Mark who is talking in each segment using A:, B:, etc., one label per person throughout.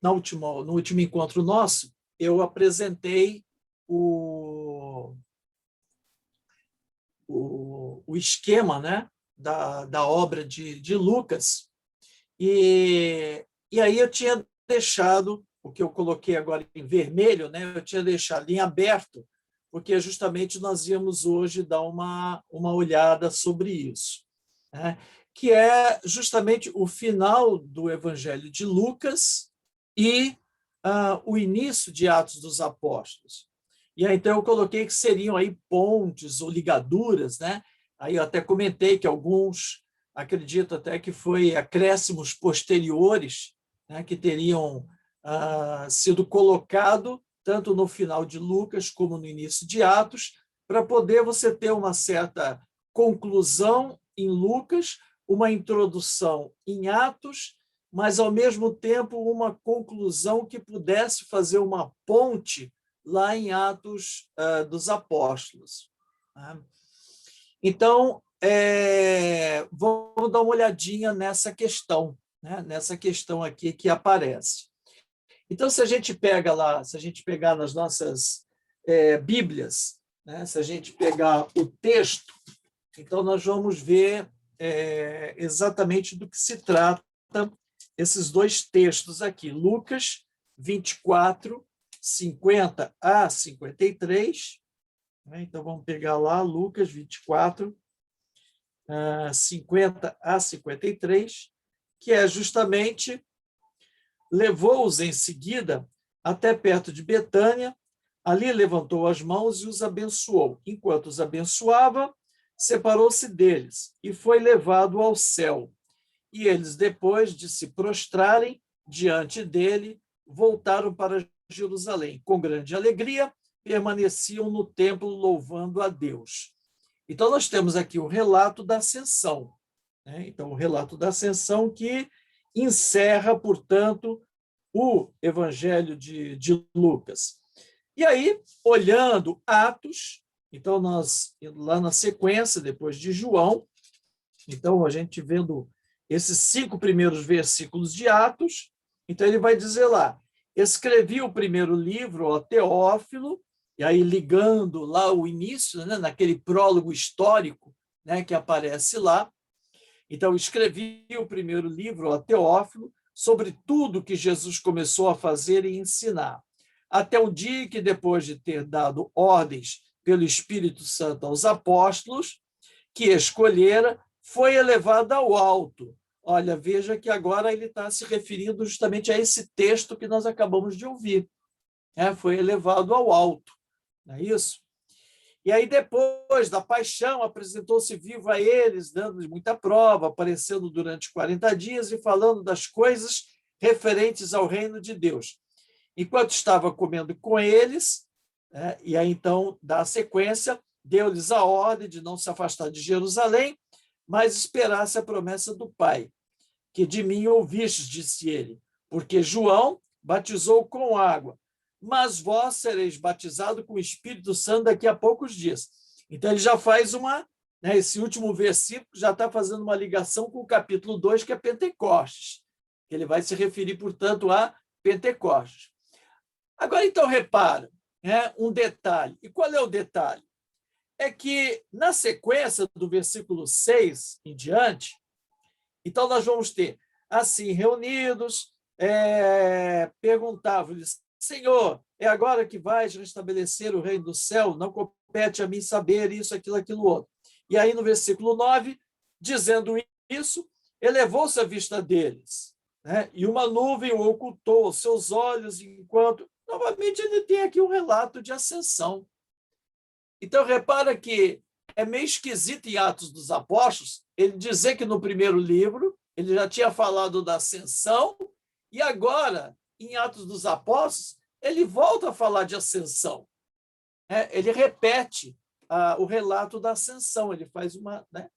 A: no último encontro nosso, eu apresentei o esquema, né, da obra de Lucas, e aí eu tinha deixado, o que eu coloquei agora em vermelho, né, eu tinha deixado em aberto, porque justamente nós íamos hoje dar uma olhada sobre isso, né, que é justamente o final do Evangelho de Lucas e o início de Atos dos Apóstolos. E aí, então eu coloquei que seriam aí pontes ou ligaduras, né? Aí eu até comentei que alguns acredito até que foi acréscimos posteriores, né, que teriam sido colocado tanto no final de Lucas como no início de Atos, para poder você ter uma certa conclusão em Lucas, uma introdução em Atos, mas ao mesmo tempo uma conclusão que pudesse fazer uma ponte lá em Atos dos Apóstolos. Então, vamos dar uma olhadinha nessa questão, né? Nessa questão aqui que aparece. Então, se a gente pega lá, se a gente pegar nas nossas Bíblias, né? Se a gente pegar o texto, então nós vamos ver exatamente do que se trata esses dois textos aqui, Lucas 24, 50 a 53. Então, vamos pegar lá Lucas 24, 50 a 53, que é justamente: levou-os em seguida até perto de Betânia, ali levantou as mãos e os abençoou. Enquanto os abençoava, separou-se deles e foi levado ao céu. E eles, depois de se prostrarem diante dele, voltaram para Jerusalém. Com grande alegria, permaneciam no templo louvando a Deus. Então, nós temos aqui o relato da ascensão, né? Então, o relato da ascensão que encerra, portanto, o Evangelho de Lucas. E aí, olhando Atos, então nós, lá na sequência, depois de João, então a gente vendo esses 5 primeiros versículos de Atos, então ele vai dizer lá: escrevi o primeiro livro, ó Teófilo, e aí ligando lá o início, né, naquele prólogo histórico, né, que aparece lá. Então, escrevi o primeiro livro, ó Teófilo, sobre tudo que Jesus começou a fazer e ensinar, até o dia que, depois de ter dado ordens pelo Espírito Santo aos apóstolos, que escolhera, foi elevado ao alto. Olha, veja que agora ele está se referindo justamente a esse texto que nós acabamos de ouvir. Foi elevado ao alto, não é isso? E aí, depois da paixão, apresentou-se vivo a eles, dando-lhes muita prova, aparecendo durante 40 dias e falando das coisas referentes ao reino de Deus. Enquanto estava comendo com eles, e aí então, dá a sequência, deu-lhes a ordem de não se afastar de Jerusalém, mas esperasse a promessa do Pai. Que de mim ouvistes, disse ele, porque João batizou com água, mas vós sereis batizados com o Espírito Santo daqui a poucos dias. Então, ele já faz esse último versículo já está fazendo uma ligação com o capítulo 2, que é Pentecostes. Ele vai se referir, portanto, a Pentecostes. Agora, então, repara, um detalhe. E qual é o detalhe? É que, na sequência do versículo 6 em diante, então nós vamos ter, assim, reunidos, perguntavam-lhes: Senhor, é agora que vais restabelecer o reino do céu? Não compete a mim saber isso, aquilo, outro. E aí, no versículo 9, dizendo isso, elevou-se a vista deles, né? E uma nuvem o ocultou aos seus olhos, enquanto... Novamente, ele tem aqui um relato de ascensão. Então, repara que é meio esquisito em Atos dos Apóstolos ele dizer que no primeiro livro ele já tinha falado da ascensão e agora, em Atos dos Apóstolos, ele volta a falar de ascensão. Ele repete o relato da ascensão, ele faz uma... Né?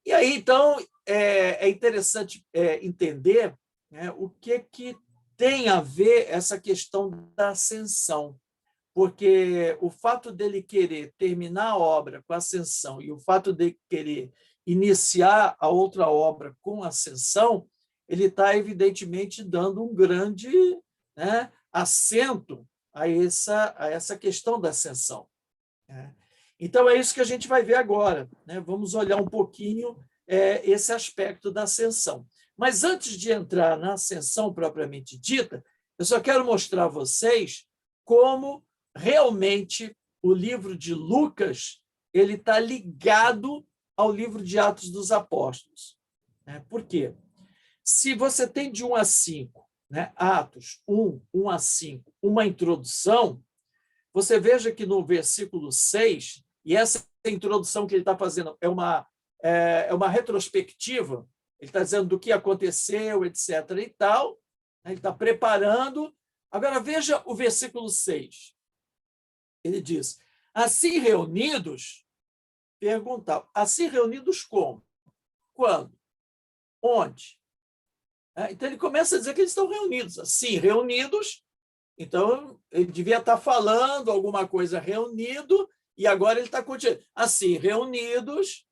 A: E aí, então, é interessante entender, né, o que tem a ver essa questão da ascensão. Porque o fato dele querer terminar a obra com a ascensão e o fato de querer iniciar a outra obra com a ascensão, ele está, evidentemente, dando um grande, né, acento a essa questão da ascensão. Né? Então, é isso que a gente vai ver agora. Né? Vamos olhar um pouquinho esse aspecto da ascensão. Mas, antes de entrar na ascensão propriamente dita, eu só quero mostrar a vocês como realmente o livro de Lucas ele está ligado ao livro de Atos dos Apóstolos. Por quê? Se você tem de 1 a 5, né, Atos 1 a 5, uma introdução, você veja que no versículo 6, e essa introdução que ele está fazendo é uma retrospectiva, ele está dizendo do que aconteceu, etc. e tal, ele está preparando. Agora, veja o versículo 6. Ele diz, assim reunidos, perguntavam, assim reunidos como? Quando? Onde? Então, ele começa a dizer que eles estão reunidos. Assim, reunidos, então, ele devia estar falando alguma coisa reunido, e agora ele está continuando. Assim, reunidos.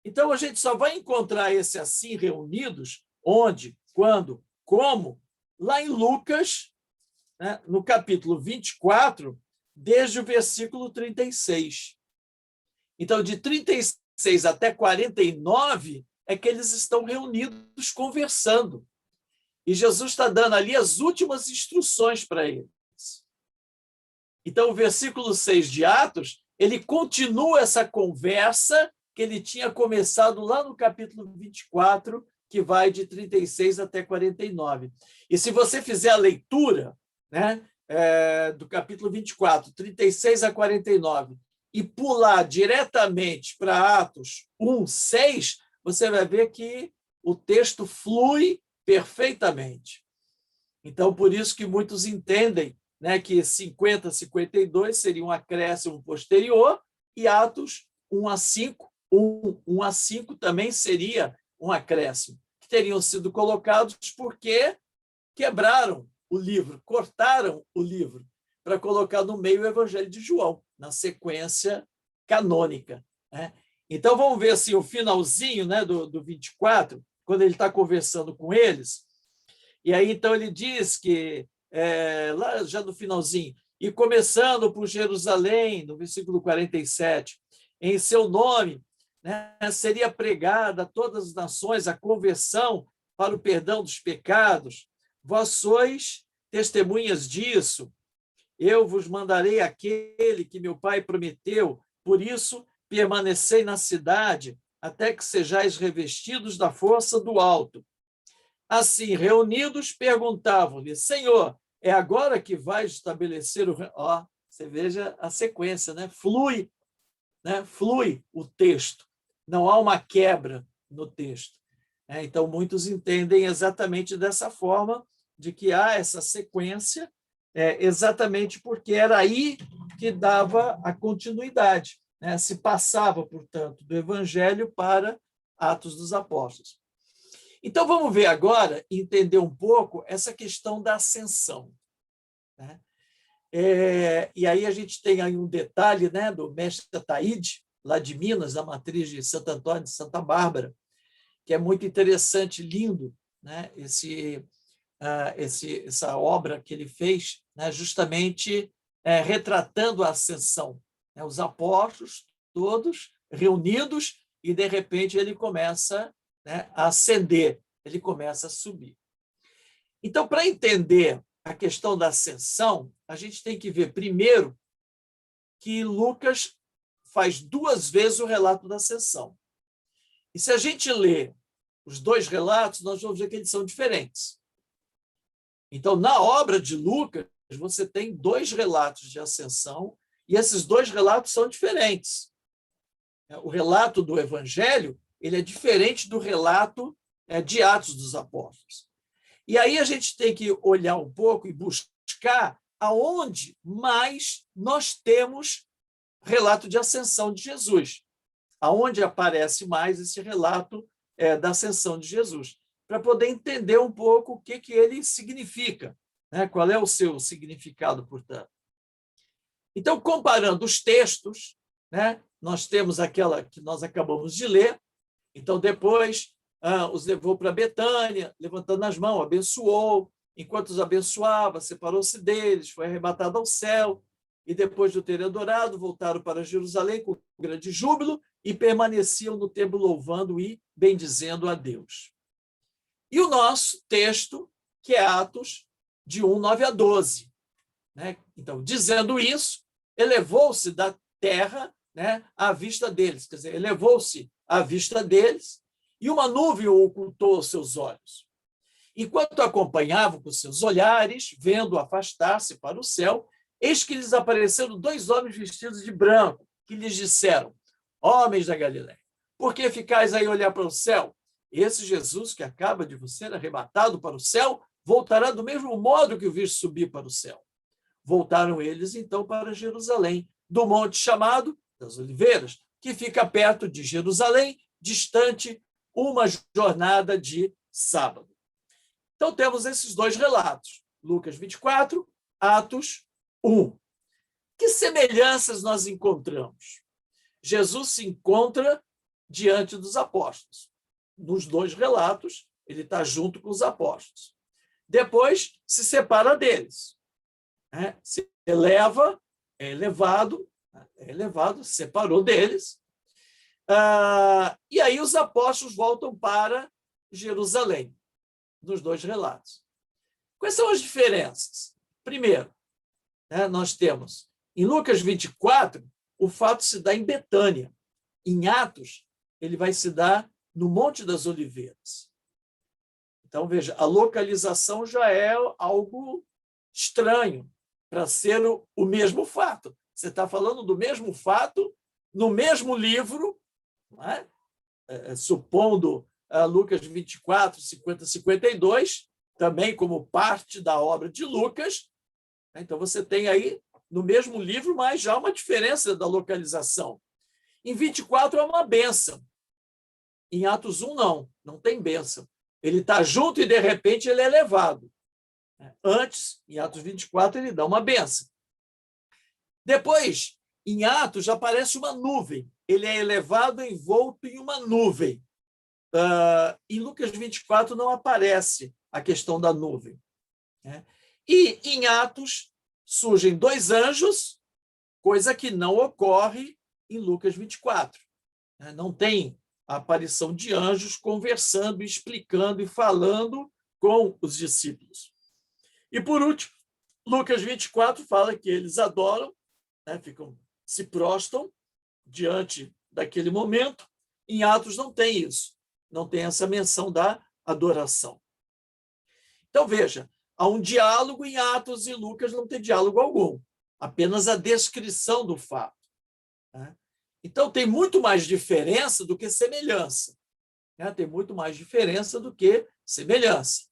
A: Então, a gente só vai encontrar esse assim, reunidos, onde, quando, como, lá em Lucas, né, no capítulo 24, desde o versículo 36. Então, de 36 até 49, é que eles estão reunidos conversando. E Jesus está dando ali as últimas instruções para eles. Então, o versículo 6 de Atos, ele continua essa conversa que ele tinha começado lá no capítulo 24, que vai de 36 até 49. E se você fizer a leitura, né, do capítulo 24, 36 a 49, e pular diretamente para Atos 1, 6, você vai ver que o texto flui perfeitamente. Então, por isso que muitos entendem, né, que 50 a 52 seria um acréscimo posterior, e Atos 1 a 5, 1 a 5 também seria um acréscimo, que teriam sido colocados porque quebraram o livro, cortaram o livro, para colocar no meio o Evangelho de João, na sequência canônica. Né? Então, vamos ver assim, o finalzinho, né, do 24, quando ele está conversando com eles, e aí então ele diz que, lá já no finalzinho, e começando por Jerusalém, no versículo 47, em seu nome, né, seria pregada a todas as nações a conversão para o perdão dos pecados. Vós sois testemunhas disso. Eu vos mandarei aquele que meu pai prometeu, por isso permanecei na cidade, até que sejais revestidos da força do alto. Assim, reunidos, perguntavam-lhe, Senhor, é agora que vais estabelecer o... Ó, você veja a sequência, né? Flui o texto. Não há uma quebra no texto. Então, muitos entendem exatamente dessa forma, de que há essa sequência, exatamente porque era aí que dava a continuidade. Né? Se passava, portanto, do Evangelho para Atos dos Apóstolos. Então, vamos ver agora, entender um pouco essa questão da ascensão. Né? E aí a gente tem aí um detalhe, né, do mestre Ataíde, lá de Minas, da matriz de Santo Antônio de Santa Bárbara, que é muito interessante, lindo, né, essa obra que ele fez, né, justamente retratando a ascensão. Né, os apóstolos todos reunidos e, de repente, ele começa, né, a ascender, ele começa a subir. Então, para entender a questão da ascensão, a gente tem que ver primeiro que Lucas faz 2 vezes o relato da ascensão. E se a gente lê os 2 relatos, nós vamos ver que eles são diferentes. Então, na obra de Lucas, você tem 2 relatos de ascensão, e esses 2 relatos são diferentes. O relato do Evangelho ele é diferente do relato de Atos dos Apóstolos. E aí a gente tem que olhar um pouco e buscar aonde mais nós temos relato de ascensão de Jesus, aonde aparece mais esse relato da ascensão de Jesus, para poder entender um pouco o que ele significa, né? Qual é o seu significado, portanto. Então, comparando os textos, né? Nós temos aquela que nós acabamos de ler, então depois os levou para Betânia, levantando as mãos, abençoou. Enquanto os abençoava, separou-se deles, foi arrebatado ao céu. E depois de o terem adorado, voltaram para Jerusalém com grande júbilo e permaneciam no templo louvando e bendizendo a Deus. E o nosso texto, que é Atos de 1, 9 a 12. Né? Então, dizendo isso, elevou-se da terra, né, à vista deles. Quer dizer, elevou-se à vista deles e uma nuvem ocultou os seus olhos. Enquanto acompanhavam com seus olhares, vendo afastar-se para o céu, eis que lhes apareceram 2 homens vestidos de branco, que lhes disseram: homens da Galiléia, por que ficais aí a olhar para o céu? Esse Jesus que acaba de vos ser arrebatado para o céu, voltará do mesmo modo que o viste subir para o céu. Voltaram eles, então, para Jerusalém, do monte chamado das Oliveiras, que fica perto de Jerusalém, distante uma jornada de sábado. Então, temos esses 2 relatos, Lucas 24, Atos 1. Que semelhanças nós encontramos? Jesus se encontra diante dos apóstolos. Nos 2 relatos, ele está junto com os apóstolos. Depois, se separa deles. Se eleva, é elevado, se separou deles. E aí os apóstolos voltam para Jerusalém, nos 2 relatos. Quais são as diferenças? Primeiro, nós temos, em Lucas 24, o fato se dá em Betânia. Em Atos, ele vai se dar no Monte das Oliveiras. Então, veja, a localização já é algo estranho para ser o mesmo fato. Você está falando do mesmo fato, no mesmo livro, não é? Supondo Lucas 24, 50, 52, também como parte da obra de Lucas. Então, você tem aí, no mesmo livro, mas já uma diferença da localização. Em 24 é uma bênção. Em Atos 1, não tem bênção. Ele está junto e, de repente, ele é levado. Antes, em Atos 24, ele dá uma bênção. Depois, em Atos, já aparece uma nuvem. Ele é elevado envolto em uma nuvem. Em Lucas 24 não aparece a questão da nuvem. E em Atos surgem 2 anjos, coisa que não ocorre em Lucas 24. Não tem a aparição de anjos conversando, explicando e falando com os discípulos. E, por último, Lucas 24 fala que eles adoram, se prostram diante daquele momento. Em Atos não tem isso, não tem essa menção da adoração. Então, veja, há um diálogo em Atos e Lucas não tem diálogo algum, apenas a descrição do fato. Então, tem muito mais diferença do que semelhança. Tem muito mais diferença do que semelhança.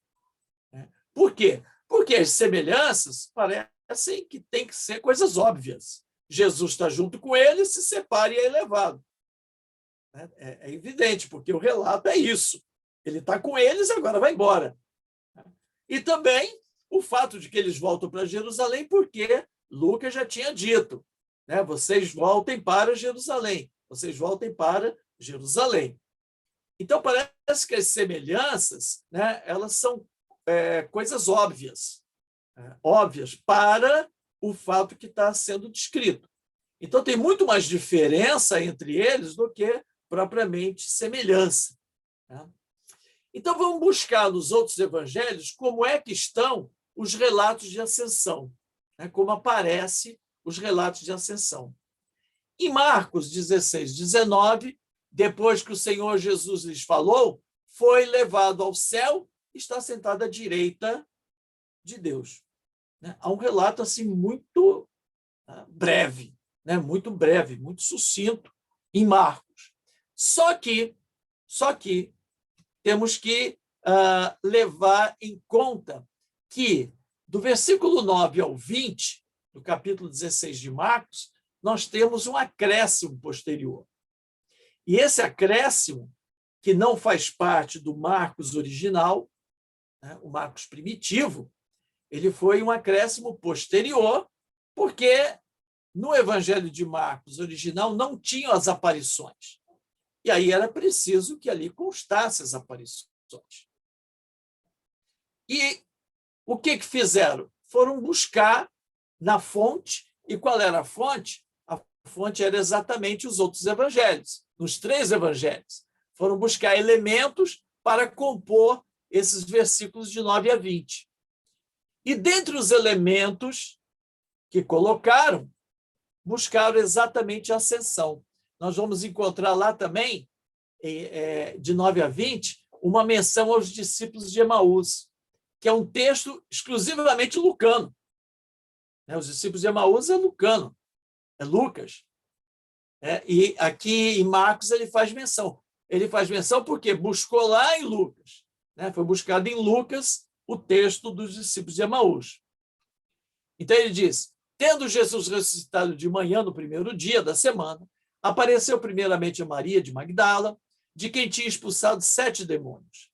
A: Por quê? Porque as semelhanças parecem que tem que ser coisas óbvias. Jesus está junto com eles, se separa e é elevado. É evidente, porque o relato é isso. Ele está com eles, agora vai embora. E também o fato de que eles voltam para Jerusalém, porque Lucas já tinha dito, vocês voltem para Jerusalém, vocês voltem para Jerusalém. Então, parece que as semelhanças, elas são coisas óbvias, óbvias para o fato que está sendo descrito. Então, tem muito mais diferença entre eles do que propriamente semelhança. Então, vamos buscar nos outros evangelhos como é que estão os relatos de ascensão, como aparecem os relatos de ascensão. Em Marcos 16, 19, depois que o Senhor Jesus lhes falou, foi levado ao céu e está sentado à direita de Deus. Há um relato assim muito breve, muito sucinto em Marcos. Só que temos que levar em conta que, do versículo 9 ao 20, do capítulo 16 de Marcos, nós temos um acréscimo posterior. E esse acréscimo, que não faz parte do Marcos original, o Marcos primitivo, ele foi um acréscimo posterior, porque no Evangelho de Marcos original não tinham as aparições. E aí era preciso que ali constassem as aparições. E o que fizeram? Foram buscar na fonte. E qual era a fonte? A fonte era exatamente os outros evangelhos, nos 3 evangelhos. Foram buscar elementos para compor esses versículos de 9 a 20. E dentre os elementos que colocaram, buscaram exatamente a ascensão. Nós vamos encontrar lá também, de 9 a 20, uma menção aos discípulos de Emaús, que é um texto exclusivamente lucano. Os discípulos de Emaús é lucano, é Lucas. E aqui em Marcos ele faz menção. Ele faz menção porque buscou lá em Lucas. Foi buscado em Lucas o texto dos discípulos de Emaús. Então ele diz: tendo Jesus ressuscitado de manhã no primeiro dia da semana, apareceu primeiramente a Maria de Magdala, de quem tinha expulsado 7 demônios.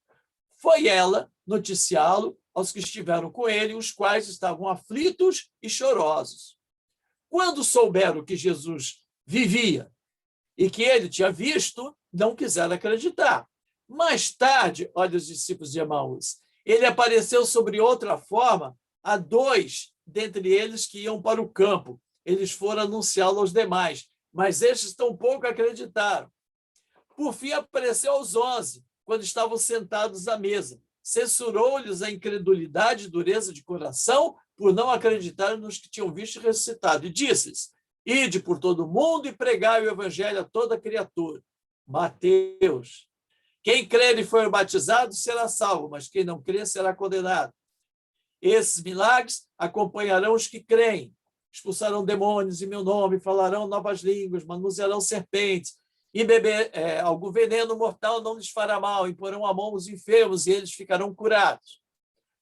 A: Foi ela noticiá-lo aos que estiveram com ele, os quais estavam aflitos e chorosos. Quando souberam que Jesus vivia e que ele tinha visto, não quiseram acreditar. Mais tarde, olha os discípulos de Emaús, ele apareceu sobre outra forma a 2 dentre eles que iam para o campo. Eles foram anunciá-lo aos demais, mas estes tampouco acreditaram. Por fim, apareceu aos 11, quando estavam sentados à mesa. Censurou-lhes a incredulidade e dureza de coração por não acreditarem nos que tinham visto e ressuscitado. E disse-lhes: ide por todo o mundo e pregai o evangelho a toda criatura. Mateus. Quem crer e for batizado será salvo, mas quem não crer será condenado. Esses milagres acompanharão os que creem. Expulsarão demônios em meu nome, falarão novas línguas, manusearão serpentes, e beber algum veneno mortal não lhes fará mal, imporão a mão os enfermos e eles ficarão curados.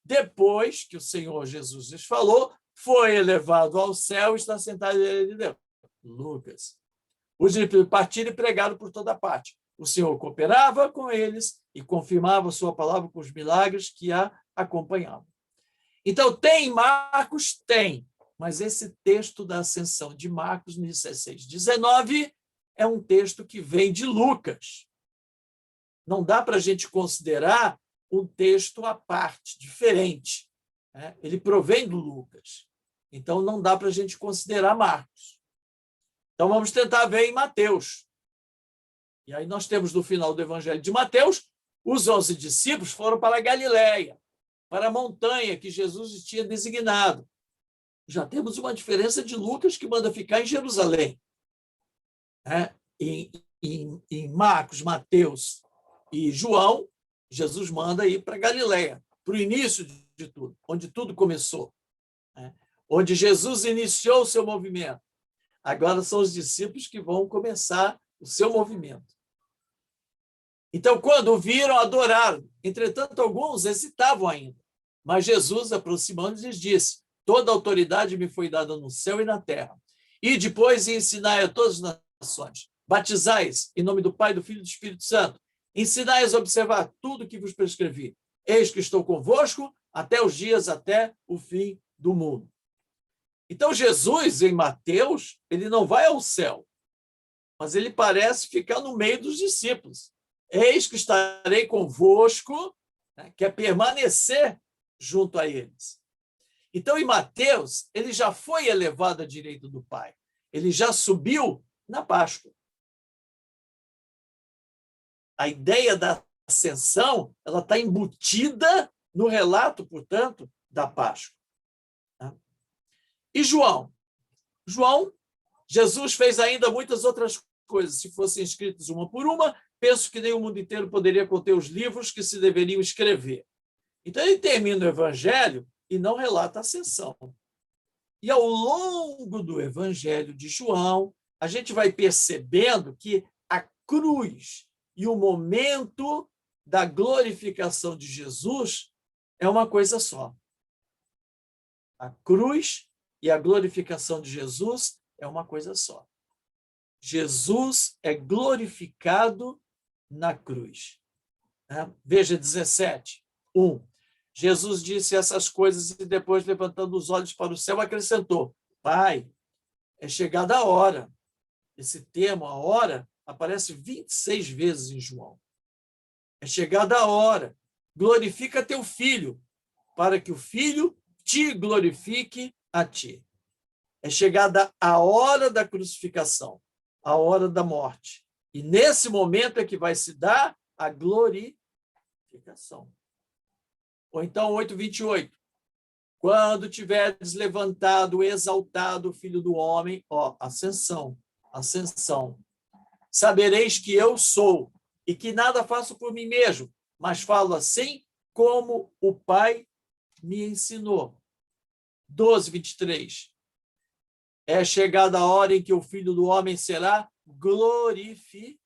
A: Depois que o Senhor Jesus lhes falou, foi elevado ao céu e está sentado à direita de Deus. Lucas. Os discípulos partiram e pregaram por toda parte. O Senhor cooperava com eles e confirmava sua palavra com os milagres que a acompanhavam. Então, tem Marcos? Tem. Mas esse texto da ascensão de Marcos, 16, 19, é um texto que vem de Lucas. Não dá para a gente considerar um texto à parte, diferente. Ele provém do Lucas. Então, não dá para a gente considerar Marcos. Então, vamos tentar ver em Mateus. E aí nós temos no final do Evangelho de Mateus, os 11 discípulos foram para a Galileia, para a montanha que Jesus tinha designado. Já temos uma diferença de Lucas, que manda ficar em Jerusalém. Em Marcos, Mateus e João, Jesus manda ir para Galileia, para o início de tudo, onde tudo começou, onde Jesus iniciou o seu movimento. Agora são os discípulos que vão começar o seu movimento. Então, quando o viram, adoraram. Entretanto, alguns hesitavam ainda. Mas Jesus, aproximando-se, lhes disse: toda autoridade me foi dada no céu e na terra. E depois ensinai a todas as nações. Batizai-os em nome do Pai, do Filho e do Espírito Santo. Ensinai-os a observar tudo o que vos prescrevi. Eis que estou convosco até os dias, até o fim do mundo. Então, Jesus, em Mateus, ele não vai ao céu, mas ele parece ficar no meio dos discípulos. Eis que estarei convosco, que é permanecer junto a eles. Então, em Mateus, ele já foi elevado à direita do Pai. Ele já subiu na Páscoa. A ideia da ascensão, ela está embutida no relato, portanto, da Páscoa. E João? Jesus fez ainda muitas outras coisas. Se fossem escritas uma por uma, penso que nem o mundo inteiro poderia conter os livros que se deveriam escrever. Então, ele termina o Evangelho e não relata a ascensão. E, ao longo do Evangelho de João, a gente vai percebendo que a cruz e o momento da glorificação de Jesus é uma coisa só. A cruz e a glorificação de Jesus é uma coisa só. Jesus é glorificado na cruz. Veja 17, 1. Jesus disse essas coisas e depois, levantando os olhos para o céu, acrescentou: Pai, é chegada a hora. Esse termo, a hora, aparece 26 vezes em João. É chegada a hora. Glorifica teu filho, para que o filho te glorifique a ti. É chegada a hora da crucificação, a hora da morte. E nesse momento é que vai se dar a glorificação. Ou então, 8:28. Quando tiveres levantado, exaltado o Filho do Homem, ascensão, ascensão. Sabereis que eu sou, e que nada faço por mim mesmo, mas falo assim como o Pai me ensinou. 12:23. É chegada a hora em que o Filho do Homem será glorificado.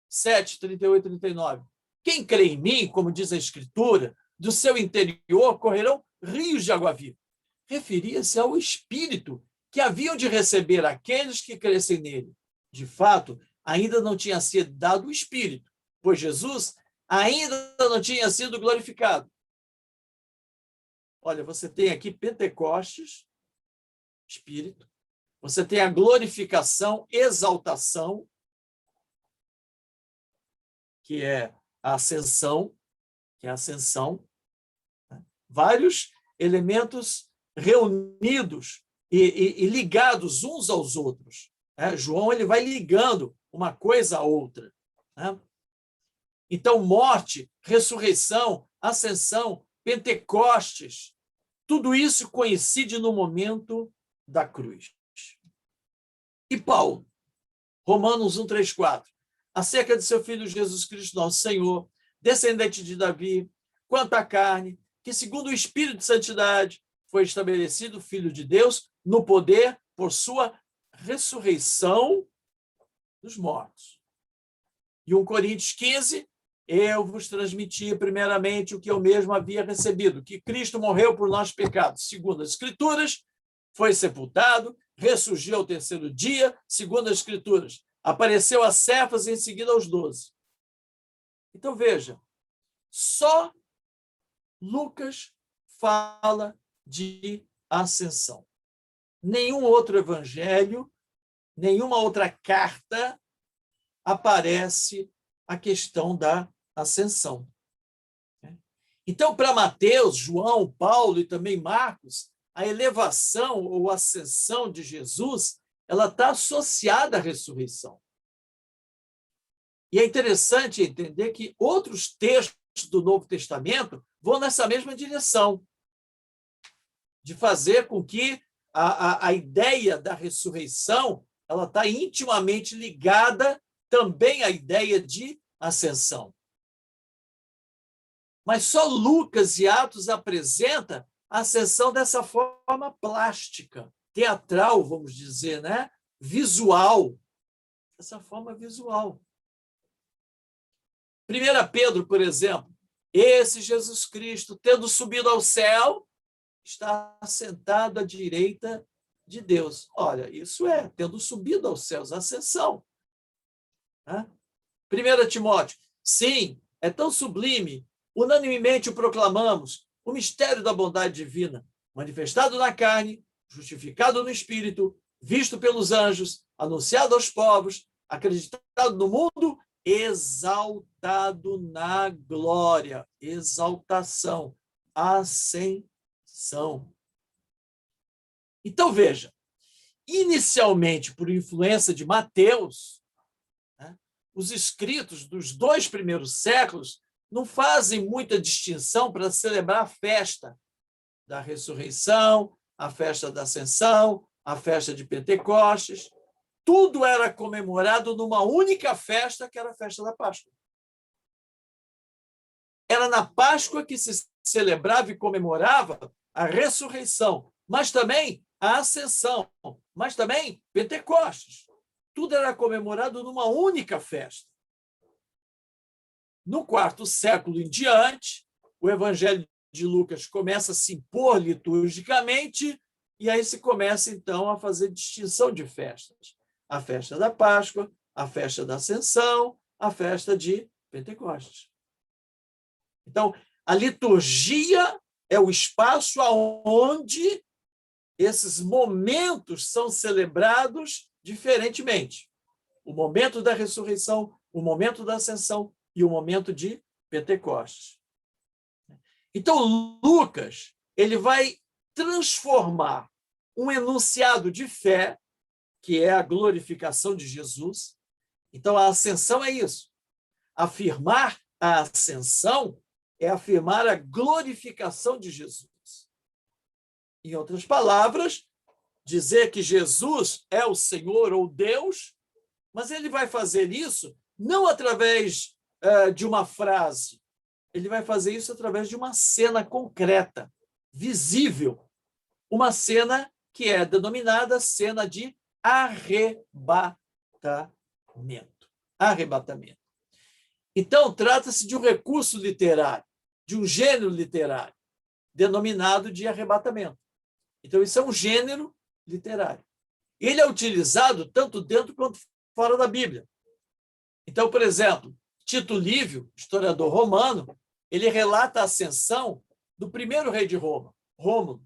A: 7:38-39. Quem crê em mim, como diz a Escritura, do seu interior correrão rios de água viva. Referia-se ao Espírito que haviam de receber aqueles que crescem nele. De fato, ainda não tinha sido dado o Espírito, pois Jesus ainda não tinha sido glorificado. Olha, você tem aqui Pentecostes, Espírito, você tem a glorificação, exaltação, que é a ascensão, vários elementos reunidos e ligados uns aos outros. João ele vai ligando uma coisa a outra. Então, morte, ressurreição, ascensão, Pentecostes, tudo isso coincide no momento da cruz. E Paulo, Romanos 1:3-4, acerca de seu Filho Jesus Cristo, nosso Senhor, descendente de Davi, quanto à carne, que segundo o Espírito de Santidade foi estabelecido Filho de Deus no poder por sua ressurreição dos mortos. E 1 Coríntios 15, eu vos transmiti primeiramente o que eu mesmo havia recebido, que Cristo morreu por nossos pecados, segundo as Escrituras, foi sepultado, ressurgiu ao terceiro dia, segundo as Escrituras, apareceu a Cefas e em seguida aos 12. Então, veja, só Lucas fala de ascensão. Nenhum outro evangelho, nenhuma outra carta aparece a questão da ascensão. Então, para Mateus, João, Paulo e também Marcos, a elevação ou ascensão de Jesus, ela está associada à ressurreição. E é interessante entender que outros textos do Novo Testamento vão nessa mesma direção, de fazer com que a ideia da ressurreição ela está intimamente ligada também à ideia de ascensão. Mas só Lucas e Atos apresenta a ascensão dessa forma plástica, teatral, vamos dizer, né? Visual. Essa forma visual. 1 Pedro, por exemplo, esse Jesus Cristo, tendo subido ao céu, está sentado à direita de Deus. Olha, isso é, tendo subido aos céus, ascensão. 1 Timóteo, sim, é tão sublime, unanimemente o proclamamos, o mistério da bondade divina, manifestado na carne, justificado no Espírito, visto pelos anjos, anunciado aos povos, acreditado no mundo, exaltado na glória, exaltação, ascensão. Então, veja, inicialmente, por influência de Mateus, os escritos dos 2 primeiros séculos não fazem muita distinção para celebrar a festa da ressurreição, a festa da ascensão, a festa de Pentecostes. Tudo era comemorado numa única festa, que era a festa da Páscoa. Era na Páscoa que se celebrava e comemorava a ressurreição, mas também a ascensão, mas também Pentecostes. Tudo era comemorado numa única festa. No 4º século em diante, o Evangelho de Lucas começa a se impor liturgicamente e aí se começa, então, a fazer distinção de festas. A festa da Páscoa, a festa da Ascensão, a festa de Pentecostes. Então, a liturgia é o espaço onde esses momentos são celebrados diferentemente. O momento da ressurreição, o momento da ascensão e o momento de Pentecostes. Então, Lucas, ele vai transformar um enunciado de fé, que é a glorificação de Jesus. Então, a ascensão é isso. Afirmar a ascensão é afirmar a glorificação de Jesus. Em outras palavras, dizer que Jesus é o Senhor ou Deus, mas ele vai fazer isso não através de uma frase, ele vai fazer isso através de uma cena concreta, visível, uma cena que é denominada cena de arrebatamento. Arrebatamento. Então, trata-se de um recurso literário, de um gênero literário, denominado de arrebatamento. Então, isso é um gênero literário. Ele é utilizado tanto dentro quanto fora da Bíblia. Então, por exemplo, Tito Livio, historiador romano, ele relata a ascensão do primeiro rei de Roma, Rômulo,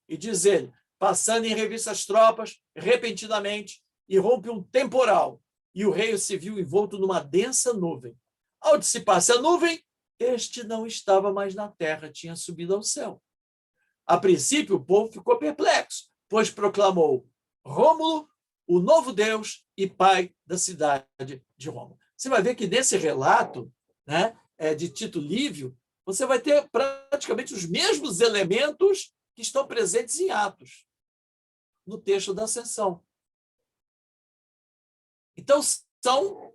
A: e diz ele, passando em revista as tropas, repentinamente, irrompe um temporal, e o rei se viu envolto numa densa nuvem. Ao dissipar-se a nuvem, este não estava mais na terra, tinha subido ao céu. A princípio, o povo ficou perplexo, pois proclamou Rômulo, o novo Deus e pai da cidade de Roma. Você vai ver que nesse relato, né, de Tito Livio, você vai ter praticamente os mesmos elementos que estão presentes em Atos, no texto da Ascensão. Então, são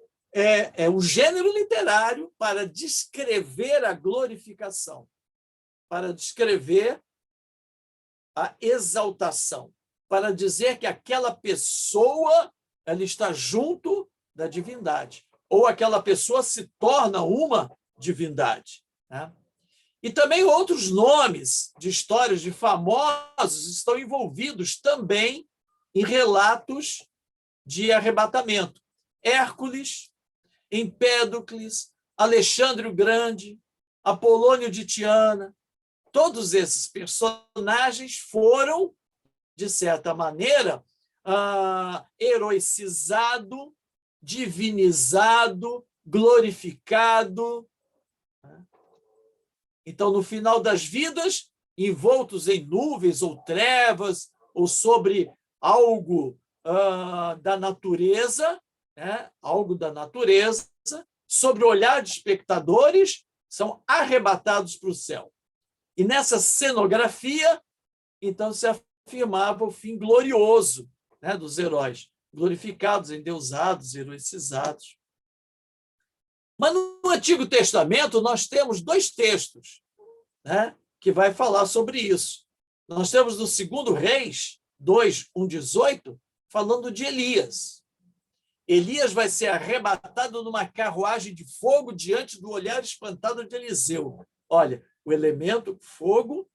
A: um gênero literário para descrever a glorificação, para descrever a exaltação, para dizer que aquela pessoa ela está junto da divindade, ou aquela pessoa se torna uma divindade. Né? E também outros nomes de histórias de famosos estão envolvidos também em relatos de arrebatamento. Hércules, Empédocles, Alexandre o Grande, Apolônio de Tiana, todos esses personagens foram, de certa maneira, heroicizado, divinizado, glorificado. Então, no final das vidas, envoltos em nuvens ou trevas, ou sobre algo da natureza, né? Algo da natureza, sobre o olhar de espectadores, são arrebatados para o céu. E nessa cenografia, então, se afirmava o fim glorioso, né, dos heróis, glorificados, endeusados, heroicizados. Mas no Antigo Testamento nós temos dois textos, né, que vai falar sobre isso. Nós temos no 2 Reis 2, 1:18, falando de Elias. Elias vai ser arrebatado numa carruagem de fogo diante do olhar espantado de Eliseu. Olha, o elemento fogo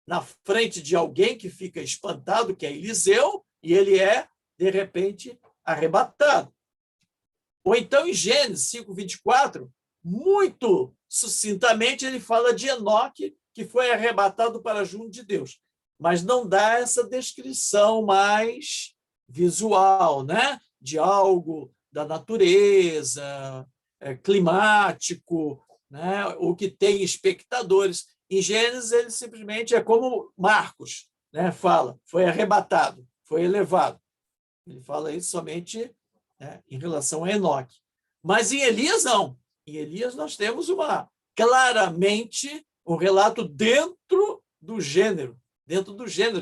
A: na frente de alguém que fica espantado, que é Eliseu, e ele é, de repente, arrebatado. Ou então, em Gênesis 5:24, muito sucintamente, ele fala de Enoque, que foi arrebatado para junto de Deus. Mas não dá essa descrição mais visual, né? De algo da natureza, climático, né? O que tem espectadores. Em Gênesis, ele simplesmente é como Marcos, né? Fala, foi arrebatado, foi elevado. Ele fala isso somente, né, em relação a Enoque. Mas em Elias, não. Em Elias, nós temos claramente um relato dentro do gênero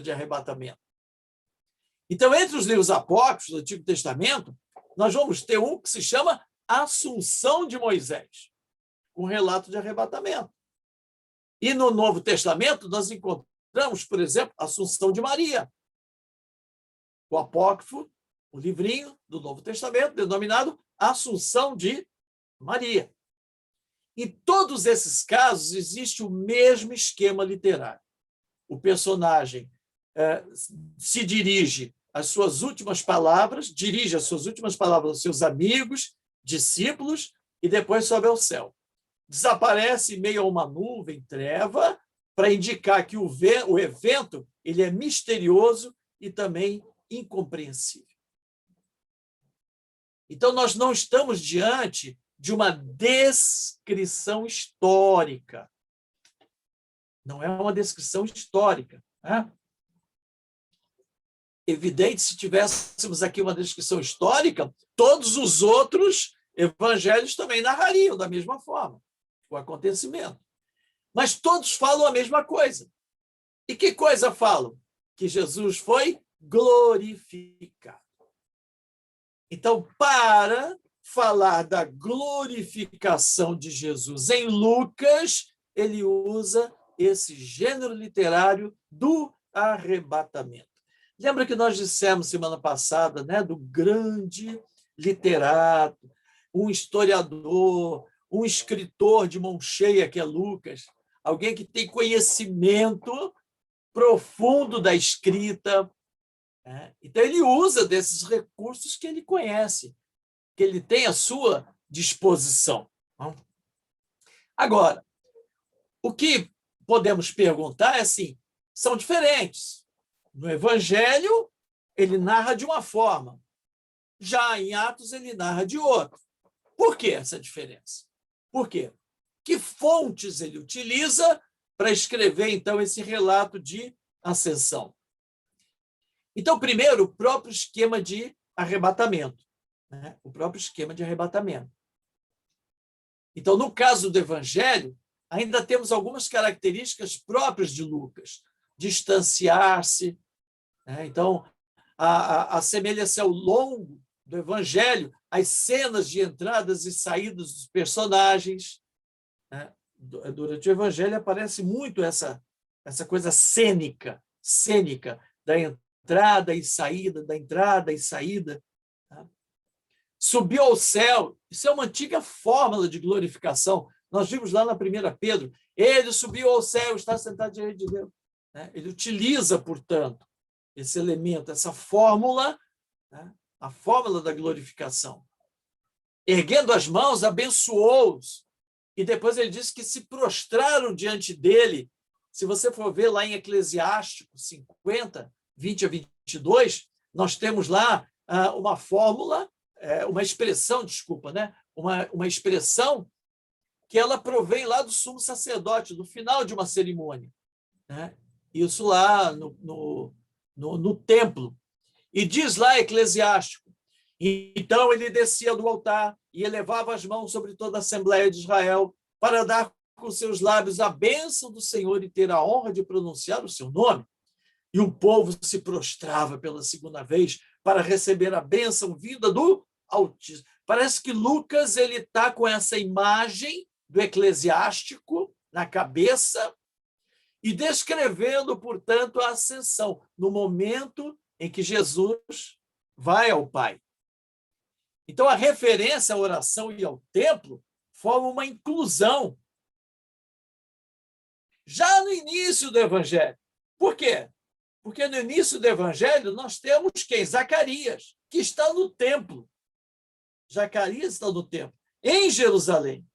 A: de arrebatamento. Então, entre os livros apócrifos do Antigo Testamento, nós vamos ter um que se chama Assunção de Moisés, um relato de arrebatamento. E no Novo Testamento, nós encontramos, por exemplo, a Assunção de Maria, o apócrifo, o livrinho do Novo Testamento, denominado Assunção de Maria. Em todos esses casos, existe o mesmo esquema literário. O personagem se dirige às suas últimas palavras, aos seus amigos, discípulos, e depois sobe ao céu. Desaparece em meio a uma nuvem, treva, para indicar que o evento ele é misterioso e também incompreensível. Então, nós não estamos diante de uma descrição histórica. Não é uma descrição histórica. Né? Evidente, se tivéssemos aqui uma descrição histórica, todos os outros evangelhos também narrariam da mesma forma o acontecimento. Mas todos falam a mesma coisa. E que coisa falam? Que Jesus foi glorificado. Então, para falar da glorificação de Jesus em Lucas, ele usa esse gênero literário do arrebatamento. Lembra que nós dissemos semana passada, né, do grande literato, um historiador, um escritor de mão cheia, que é Lucas, alguém que tem conhecimento profundo da escrita. Então, ele usa desses recursos que ele conhece, que ele tem à sua disposição. Agora, o que podemos perguntar é assim, são diferentes. No Evangelho, ele narra de uma forma. Já em Atos, ele narra de outra. Por que essa diferença? Por quê? Que fontes ele utiliza para escrever, então, esse relato de ascensão? Então, primeiro, o próprio esquema de arrebatamento. Né? O próprio esquema de arrebatamento. Então, no caso do Evangelho, ainda temos algumas características próprias de Lucas. Distanciar-se. Né? Então, assemelha-se ao longo do Evangelho as cenas de entradas e saídas dos personagens. Né? Durante o Evangelho aparece muito essa coisa cênica da entrada e saída, da entrada e saída. Tá? Subiu ao céu, isso é uma antiga fórmula de glorificação. Nós vimos lá na 1 Pedro, ele subiu ao céu, está sentado diante de Deus. Ele utiliza, portanto, esse elemento, essa fórmula, né? A fórmula da glorificação. Erguendo as mãos, abençoou-os. E depois ele diz que se prostraram diante dele. Se você for ver lá em Eclesiástico 50, 20 a 22, nós temos lá uma fórmula, uma expressão, desculpa, né? Uma expressão que ela provém lá do sumo sacerdote, do final de uma cerimônia. Né? Isso lá no templo. E diz lá Eclesiástico, então ele descia do altar e elevava as mãos sobre toda a Assembleia de Israel para dar com seus lábios a bênção do Senhor e ter a honra de pronunciar o seu nome. E o povo se prostrava pela segunda vez para receber a bênção vinda do Altíssimo. Parece que Lucas ele está com essa imagem do Eclesiástico na cabeça e descrevendo, portanto, a ascensão, no momento em que Jesus vai ao Pai. Então, a referência à oração e ao templo forma uma inclusão. Já no início do Evangelho. Por quê? Porque no início do Evangelho nós temos quem? Zacarias, que está no templo. Zacarias está no templo, em Jerusalém.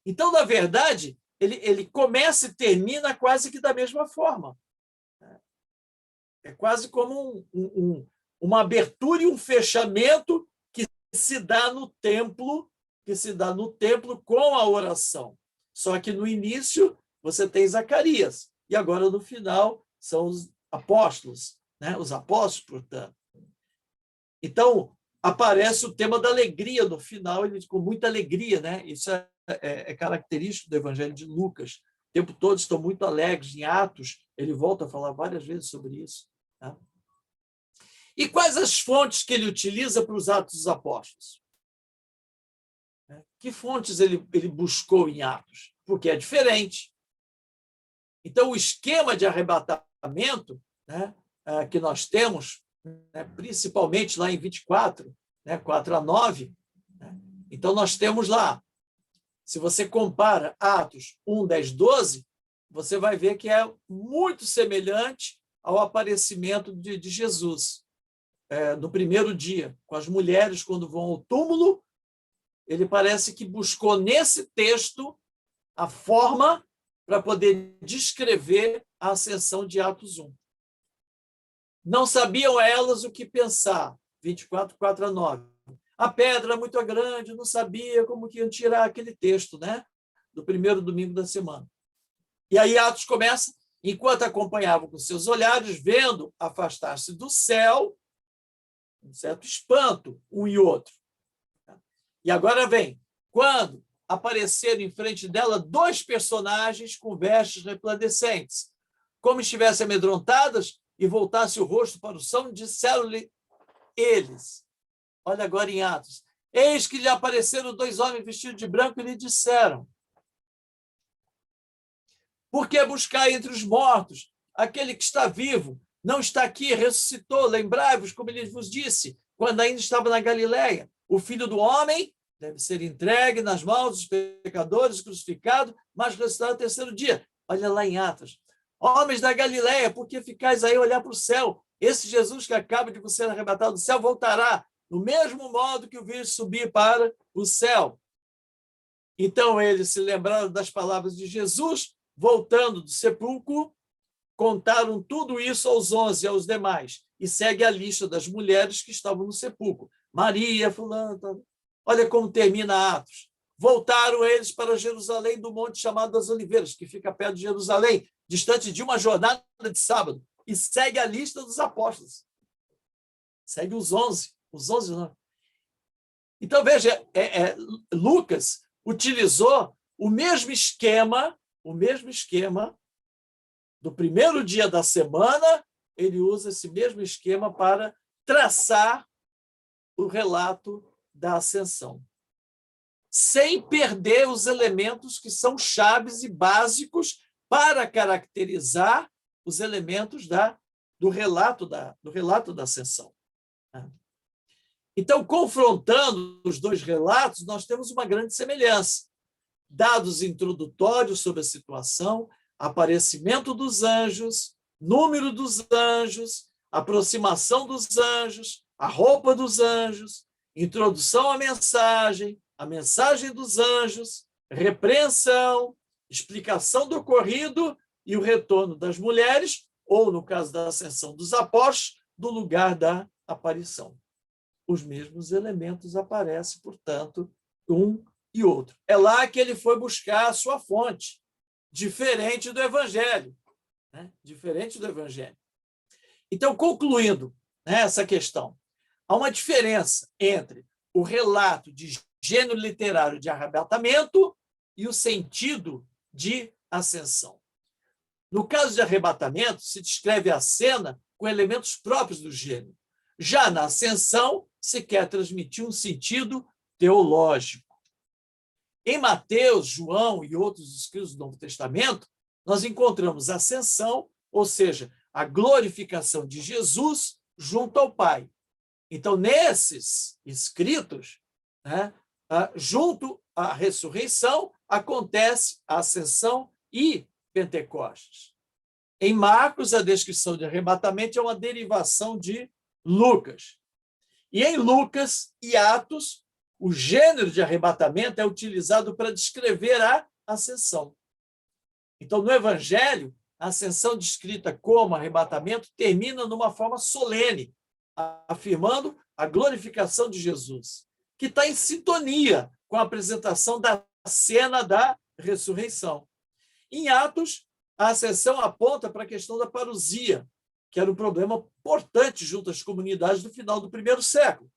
A: Então, na verdade, ele começa e termina quase que da mesma forma. É quase como uma abertura e um fechamento que se dá no templo, com a oração. Só que no início você tem Zacarias, e agora no final são os apóstolos, né? Os apóstolos, portanto. Então, aparece o tema da alegria no final, ele com muita alegria, né? Isso é característico do Evangelho de Lucas. O tempo todo estão muito alegres. Em Atos, ele volta a falar várias vezes sobre isso. Tá? E quais as fontes que ele utiliza para os Atos dos Apóstolos? Que fontes ele buscou em Atos? Porque é diferente. Então, o esquema de arrebatamento, né, que nós temos, né, principalmente lá em 24, né, 4 a 9, né, então nós temos lá, se você compara Atos 1, 10, 12, você vai ver que é muito semelhante ao aparecimento de Jesus no primeiro dia, com as mulheres quando vão ao túmulo. Ele parece que buscou nesse texto a forma para poder descrever a ascensão de Atos 1. Não sabiam elas o que pensar, 24, 4 a 9. A pedra muito grande, não sabia como que iam tirar aquele texto, né? Do primeiro domingo da semana. E aí Atos começa, enquanto acompanhavam com seus olhares, vendo afastar-se do céu, um certo espanto, um e outro. E agora vem, quando apareceram em frente dela dois personagens com vestes resplandecentes, como estivessem amedrontadas, e voltasse o rosto para o chão, disseram-lhe eles, olha agora em Atos, eis que lhe apareceram dois homens vestidos de branco e lhe disseram, por que buscar entre os mortos aquele que está vivo? Não está aqui, ressuscitou. Lembrai-vos, como ele vos disse, quando ainda estava na Galileia. O Filho do Homem deve ser entregue nas mãos dos pecadores, crucificado, mas ressuscitado ao terceiro dia. Olha lá em Atos. Homens da Galileia, por que ficais aí a olhar para o céu? Esse Jesus que acaba de ser arrebatado do céu voltará, no mesmo modo que o viram subir para o céu. Então eles se lembraram das palavras de Jesus, voltando do sepulcro, contaram tudo isso aos 11 e aos demais, e segue a lista das mulheres que estavam no sepulcro. Maria, fulana, olha como termina Atos. Voltaram eles para Jerusalém, do monte chamado das Oliveiras, que fica perto de Jerusalém, distante de uma jornada de sábado, e segue a lista dos apóstolos. Segue os 11 não. Então, veja, Lucas utilizou o mesmo esquema do primeiro dia da semana, ele usa esse mesmo esquema para traçar o relato da ascensão, sem perder os elementos que são chaves e básicos para caracterizar os elementos do relato da ascensão. Então, confrontando os dois relatos, nós temos uma grande semelhança. Dados introdutórios sobre a situação, aparecimento dos anjos, número dos anjos, aproximação dos anjos, a roupa dos anjos, introdução à mensagem, a mensagem dos anjos, repreensão, explicação do ocorrido e o retorno das mulheres, ou, no caso da ascensão dos apóstolos, do lugar da aparição. Os mesmos elementos aparecem, portanto, um e outro. É lá que ele foi buscar a sua fonte, diferente do Evangelho. Né? Diferente do Evangelho. Então, concluindo, né, essa questão, há uma diferença entre o relato de gênero literário de arrebatamento e o sentido de ascensão. No caso de arrebatamento, se descreve a cena com elementos próprios do gênero. Já na ascensão, se quer transmitir um sentido teológico. Em Mateus, João e outros escritos do Novo Testamento, nós encontramos a ascensão, ou seja, a glorificação de Jesus junto ao Pai. Então, nesses escritos, né, junto à ressurreição, acontece a ascensão e Pentecostes. Em Marcos, a descrição de arrebatamento é uma derivação de Lucas. E em Lucas e Atos, o gênero de arrebatamento é utilizado para descrever a ascensão. Então, no Evangelho, a ascensão descrita como arrebatamento termina numa forma solene, afirmando a glorificação de Jesus, que está em sintonia com a apresentação da cena da ressurreição. Em Atos, a ascensão aponta para a questão da parousia, que era um problema importante junto às comunidades do final do primeiro século.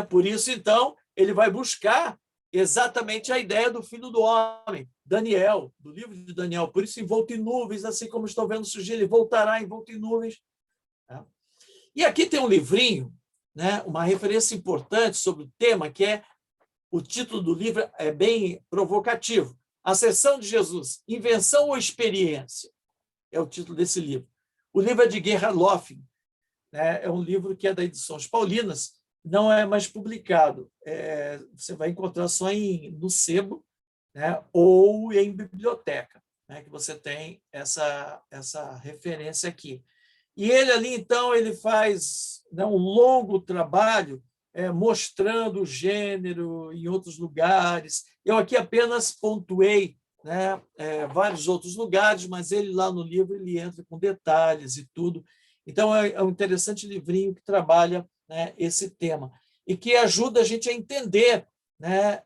A: Por isso, então, ele vai buscar exatamente a ideia do Filho do Homem, Daniel, do livro de Daniel. Por isso, envolto em nuvens, assim como estou vendo surgir, ele voltará envolto em nuvens. E aqui tem um livrinho, né, uma referência importante sobre o tema, que é o título do livro é bem provocativo. Ascensão de Jesus, invenção ou experiência? É o título desse livro. O livro é de Gerhard Löffing, né? É um livro que é da Edições Paulinas, não é mais publicado. Você vai encontrar só no sebo, né? Ou em biblioteca, né? Que você tem essa referência aqui. E ele ali, então, ele faz, né, um longo trabalho mostrando o gênero em outros lugares. Eu aqui apenas pontuei, né, vários outros lugares, mas ele lá no livro ele entra com detalhes e tudo. Então, é um interessante livrinho que trabalha, né, esse tema. e que ajuda a gente a entender, né,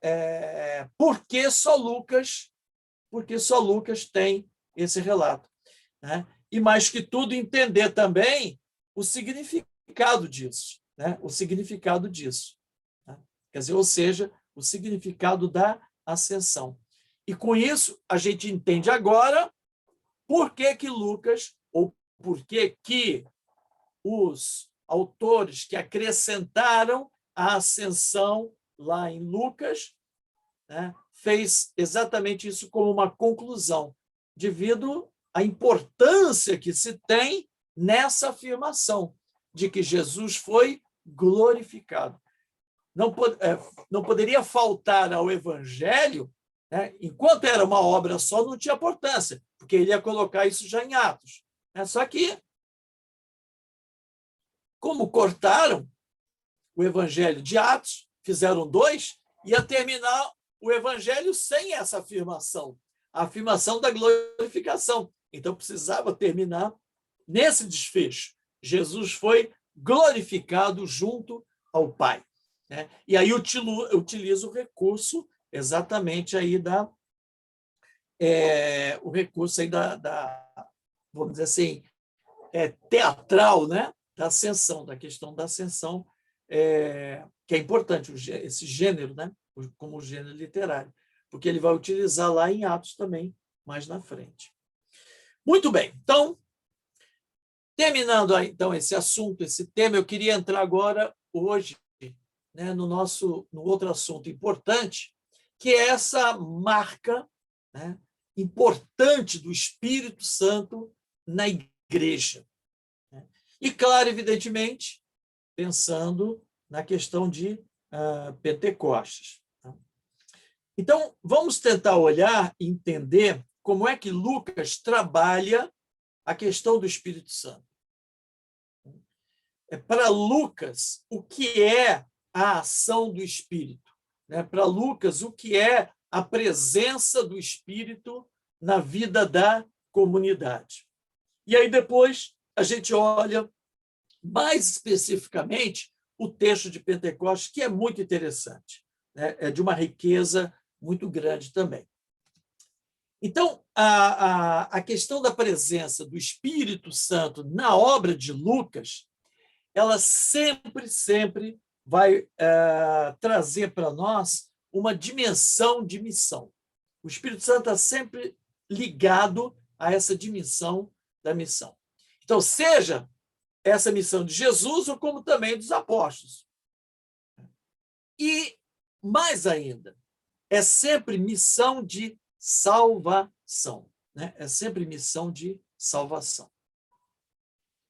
A: por que só Lucas tem esse relato, né? E, mais que tudo, entender também o significado disso, né? O significado disso, né? Quer dizer, ou seja, o significado da ascensão. E, com isso, a gente entende agora por que que Lucas, ou por que que os autores que acrescentaram a ascensão lá em Lucas, né, fez exatamente isso como uma conclusão, devido à importância que se tem nessa afirmação de que Jesus foi glorificado. Não poderia faltar ao Evangelho, né, enquanto era uma obra só, não tinha importância, porque ele ia colocar isso já em Atos. Só que, como cortaram o Evangelho de Atos, fizeram 2, ia terminar o Evangelho sem essa afirmação, a afirmação da glorificação. Então, precisava terminar nesse desfecho. Jesus foi glorificado junto ao Pai, né? E aí utiliza o recurso exatamente aí o recurso aí vamos dizer assim, teatral, né? Da ascensão, da questão da ascensão, que é importante, esse gênero, né? Como gênero literário, porque ele vai utilizar lá em Atos também, mais na frente. Muito bem, então, terminando então esse assunto, esse tema, eu queria entrar agora, hoje, né, no outro assunto importante, que é essa marca, né, importante do Espírito Santo na igreja. E, claro, evidentemente, pensando na questão de Pentecostes. Então, vamos tentar olhar e entender como é que Lucas trabalha a questão do Espírito Santo. Para Lucas, o que é a ação do Espírito? Para Lucas, o que é a presença do Espírito na vida da comunidade? E aí depois a gente olha mais especificamente o texto de Pentecostes, que é muito interessante, né? É de uma riqueza muito grande também. Então, a questão da presença do Espírito Santo na obra de Lucas, ela sempre vai trazer para nós uma dimensão de missão. O Espírito Santo está sempre ligado a essa dimensão da missão. Então, seja essa missão de Jesus, ou como também dos apóstolos. E, mais ainda, é sempre missão de salvação, né? É sempre missão de salvação.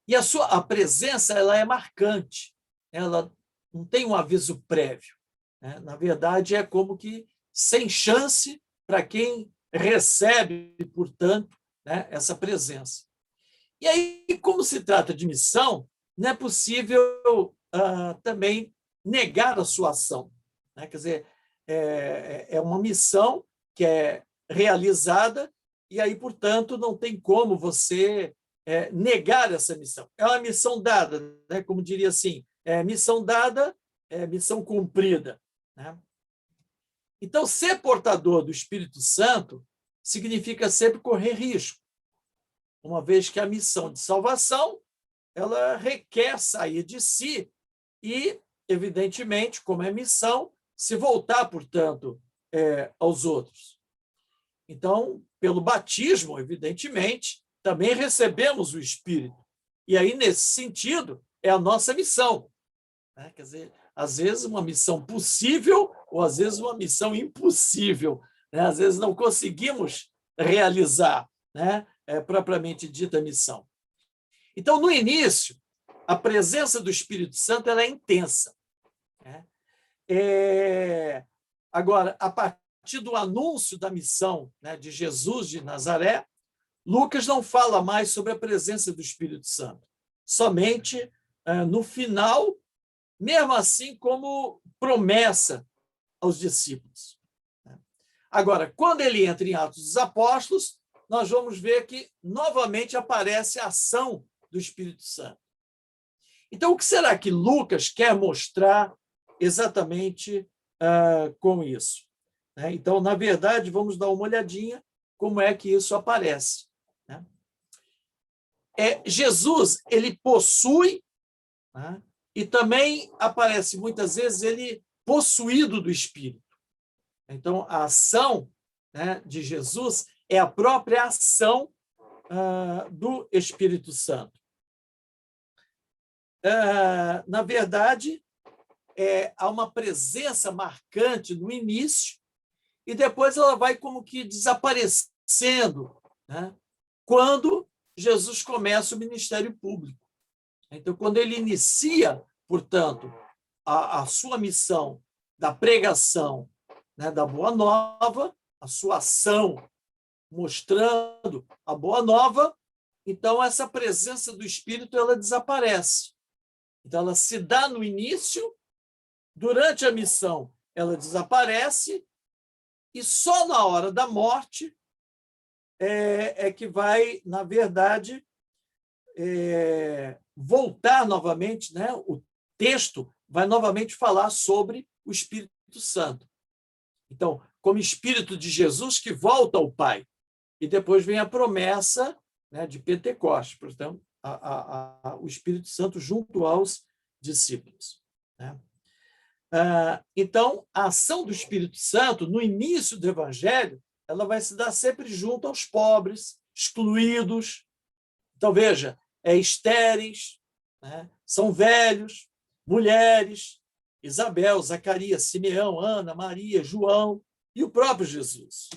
A: E a presença, ela é marcante, ela não tem um aviso prévio, né? Na verdade, é como que sem chance para quem recebe, portanto, né, essa presença. E aí, como se trata de missão, não é possível também negar a sua ação, né? Quer dizer, é uma missão que é realizada e aí, portanto, não tem como você negar essa missão. É uma missão dada, né? Como diria assim, missão dada, missão cumprida, né? Então, ser portador do Espírito Santo significa sempre correr risco, uma vez que a missão de salvação ela requer sair de si e, evidentemente, como é missão, se voltar, portanto, aos outros. Então, pelo batismo, evidentemente, também recebemos o Espírito. E aí, nesse sentido, é a nossa missão, né? Quer dizer, às vezes uma missão possível ou às vezes uma missão impossível, né? Às vezes não conseguimos realizar, né, propriamente dita missão. Então, no início, a presença do Espírito Santo ela é intensa, né? Agora, a partir do anúncio da missão, né, de Jesus de Nazaré, Lucas não fala mais sobre a presença do Espírito Santo, somente no final, mesmo assim como promessa aos discípulos. Agora, quando ele entra em Atos dos Apóstolos, nós vamos ver que novamente aparece a ação do Espírito Santo. Então, o que será que Lucas quer mostrar exatamente com isso. Né? Então, na verdade, vamos dar uma olhadinha como é que isso aparece. Né? Jesus, ele possui, né? E também aparece muitas vezes ele possuído do Espírito. Então, a ação, né, de Jesus é a própria ação do Espírito Santo. Na verdade, há uma presença marcante no início e depois ela vai como que desaparecendo, né, quando Jesus começa o ministério público. Então, quando ele inicia, portanto, a sua missão da pregação, né, da Boa Nova, a sua ação mostrando a Boa Nova, então essa presença do Espírito ela desaparece. Então, ela se dá no início, durante a missão ela desaparece, e só na hora da morte é que vai, na verdade, voltar novamente, né? O texto vai novamente falar sobre o Espírito Santo. Então, como Espírito de Jesus que volta ao Pai. E depois vem a promessa, né, de Pentecostes, portanto, o Espírito Santo junto aos discípulos. Né? Então, a ação do Espírito Santo, no início do Evangelho, ela vai se dar sempre junto aos pobres, excluídos. Então, veja, estéreis, né? São velhos, mulheres, Isabel, Zacarias, Simeão, Ana, Maria, João e o próprio Jesus.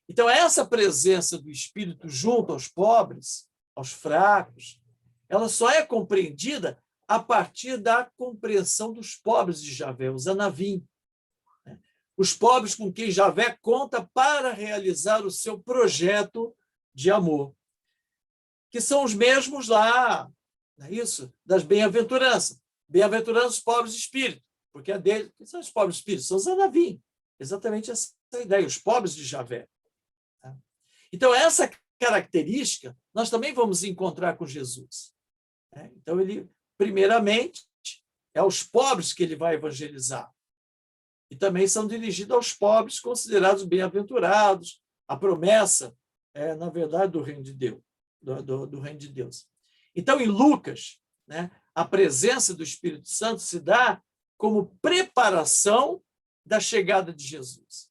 A: Então, essa presença do Espírito junto aos pobres, aos fracos, ela só é compreendida a partir da compreensão dos pobres de Javé, os Anavim. Os pobres com quem Javé conta para realizar o seu projeto de amor, que são os mesmos lá, não é isso? Das bem-aventuranças. Bem-aventuranças os pobres de espírito, porque a dele, que são os pobres de espírito? São os Anavim. Exatamente essa ideia, os pobres de Javé. Então, essa característica nós também vamos encontrar com Jesus. Então, ele, primeiramente, é aos pobres que ele vai evangelizar. E também são dirigidos aos pobres considerados bem-aventurados, a promessa, na verdade, do reino de Deus. Do reino de Deus. Então, em Lucas, né, a presença do Espírito Santo se dá como preparação da chegada de Jesus.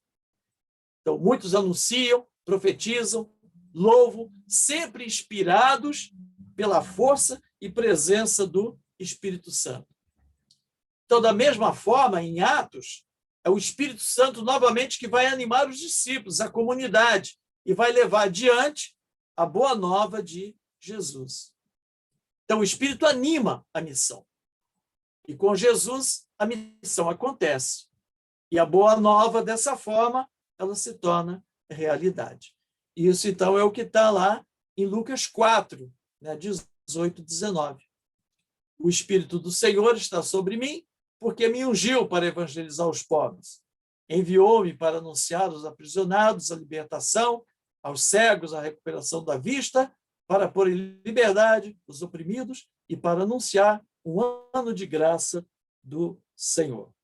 A: Então, muitos anunciam, profetizam, louvam, sempre inspirados pela força e presença do Espírito Santo. Então, da mesma forma, em Atos, é o Espírito Santo novamente que vai animar os discípulos, a comunidade, e vai levar adiante a boa nova de Jesus. Então, o Espírito anima a missão. E com Jesus, a missão acontece. E a boa nova, dessa forma, ela se torna realidade. Isso, então, é o que está lá em Lucas 4, né, 18, 19. O Espírito do Senhor está sobre mim, porque me ungiu para evangelizar os pobres. Enviou-me para anunciar aos aprisionados a libertação, aos cegos a recuperação da vista, para pôr em liberdade os oprimidos e para anunciar um ano de graça do Senhor.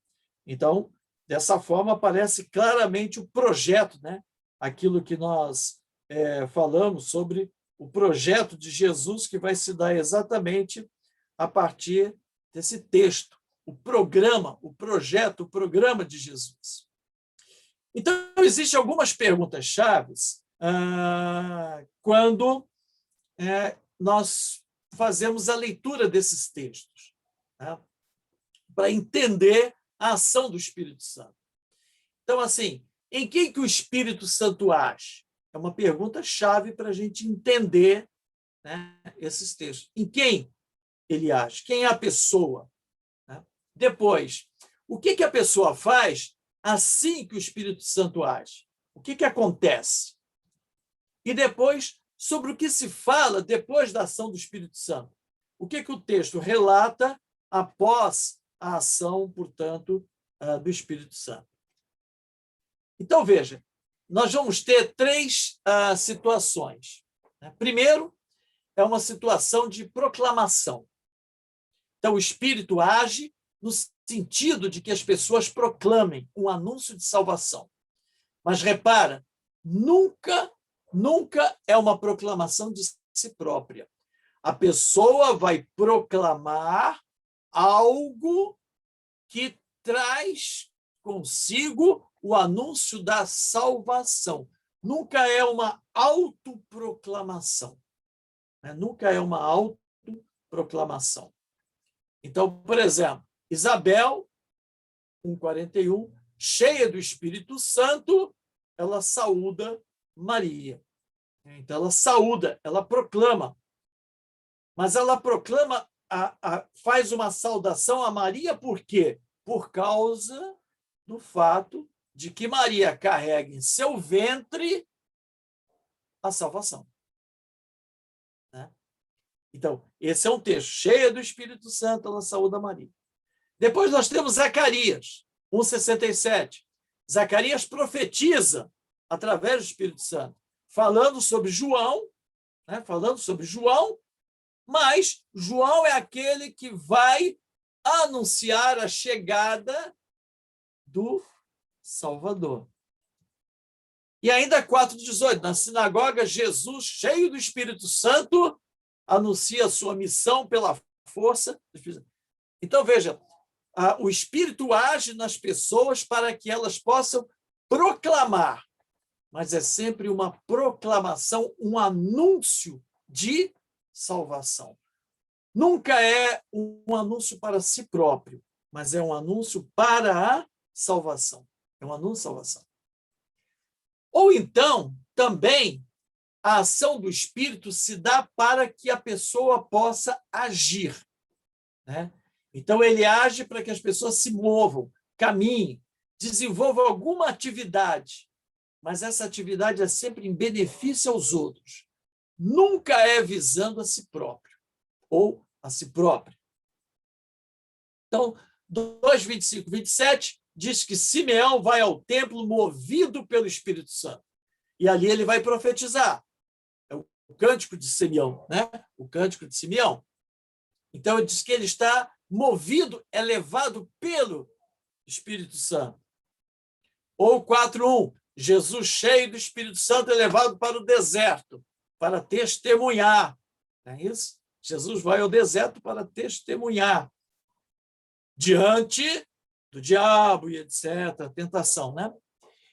A: Então, dessa forma, aparece claramente o projeto, né? Aquilo que nós falamos sobre o projeto de Jesus, que vai se dar exatamente a partir desse texto, o programa, o projeto, o programa de Jesus. Então, existem algumas perguntas chaves quando nós fazemos a leitura desses textos, né, para entender a ação do Espírito Santo. Então, assim, em quem que o Espírito Santo age? É uma pergunta chave para a gente entender, né, esses textos. Em quem ele age? Quem é a pessoa? Né? Depois, o que a pessoa faz assim que o Espírito Santo age? O que acontece? E depois, sobre o que se fala depois da ação do Espírito Santo. O que o texto relata após a ação, portanto, do Espírito Santo. Então, veja, nós vamos ter três situações. Primeiro, é uma situação de proclamação. Então, o Espírito age no sentido de que as pessoas proclamem um anúncio de salvação. Mas repara, nunca é uma proclamação de si própria. A pessoa vai proclamar algo que traz consigo o anúncio da salvação. Nunca é uma autoproclamação. Né? Nunca é uma autoproclamação. Então, por exemplo, Isabel, 1:41, cheia do Espírito Santo, ela saúda Maria. Então, ela saúda, ela proclama. Mas ela proclama, faz uma saudação a Maria por quê? Por causa do fato de que Maria carrega em seu ventre a salvação. Né? Então, esse é um texto cheio do Espírito Santo, ela saúda Maria. Depois nós temos Zacarias, 1:67. Zacarias profetiza através do Espírito Santo, falando sobre João, né? Falando sobre João, mas João é aquele que vai anunciar a chegada do Salvador. E ainda 4:18, na sinagoga, Jesus, cheio do Espírito Santo, anuncia a sua missão pela força do Espírito Santo. Então, veja, o Espírito age nas pessoas para que elas possam proclamar, mas é sempre uma proclamação, um anúncio de salvação. Nunca é um anúncio para si próprio, mas é um anúncio para a salvação. É um anúncio de salvação. Ou então, também, a ação do Espírito se dá para que a pessoa possa agir. Né? Então, ele age para que as pessoas se movam, caminhem, desenvolvam alguma atividade, mas essa atividade é sempre em benefício aos outros. Nunca é visando a si próprio ou a si própria. Então, 2:25, 27 diz que Simeão vai ao templo movido pelo Espírito Santo. E ali ele vai profetizar. É o cântico de Simeão, né? O cântico de Simeão. Então, ele diz que ele está movido, é levado pelo Espírito Santo. Ou 4:1, Jesus, cheio do Espírito Santo, é levado para o deserto, para testemunhar. Não é isso? Jesus vai ao deserto para testemunhar diante do diabo e etc., a tentação, né?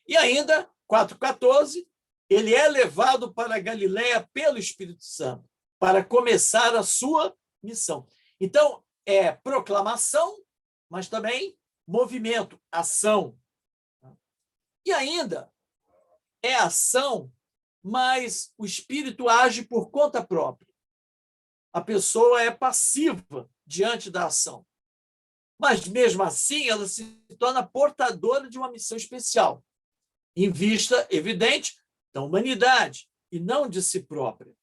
A: E ainda, 4:14, ele é levado para a Galiléia pelo Espírito Santo, para começar a sua missão. Então, é proclamação, mas também movimento, ação. E ainda, é ação, mas o Espírito age por conta própria. A pessoa é passiva diante da ação. Mas, mesmo assim, ela se torna portadora de uma missão especial, em vista, evidente, da humanidade e não de si própria.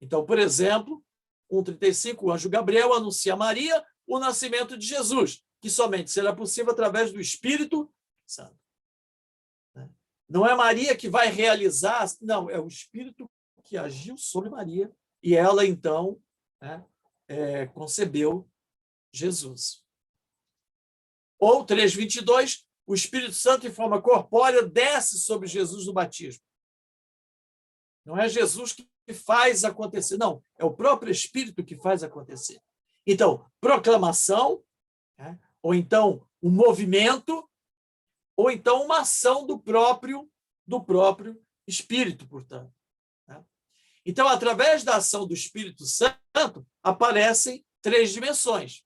A: Então, por exemplo, 1:35, o anjo Gabriel anuncia a Maria o nascimento de Jesus, que somente será possível através do Espírito Santo. Não é Maria que vai realizar, não, é o Espírito que agiu sobre Maria e ela, então, concebeu Jesus. Ou 3:22, o Espírito Santo em forma corpórea desce sobre Jesus no batismo. Não é Jesus que faz acontecer, não, é o próprio Espírito que faz acontecer. Então, proclamação, ou então um movimento, ou então uma ação do próprio Espírito, portanto. Então, através da ação do Espírito Santo, aparecem 3 dimensões.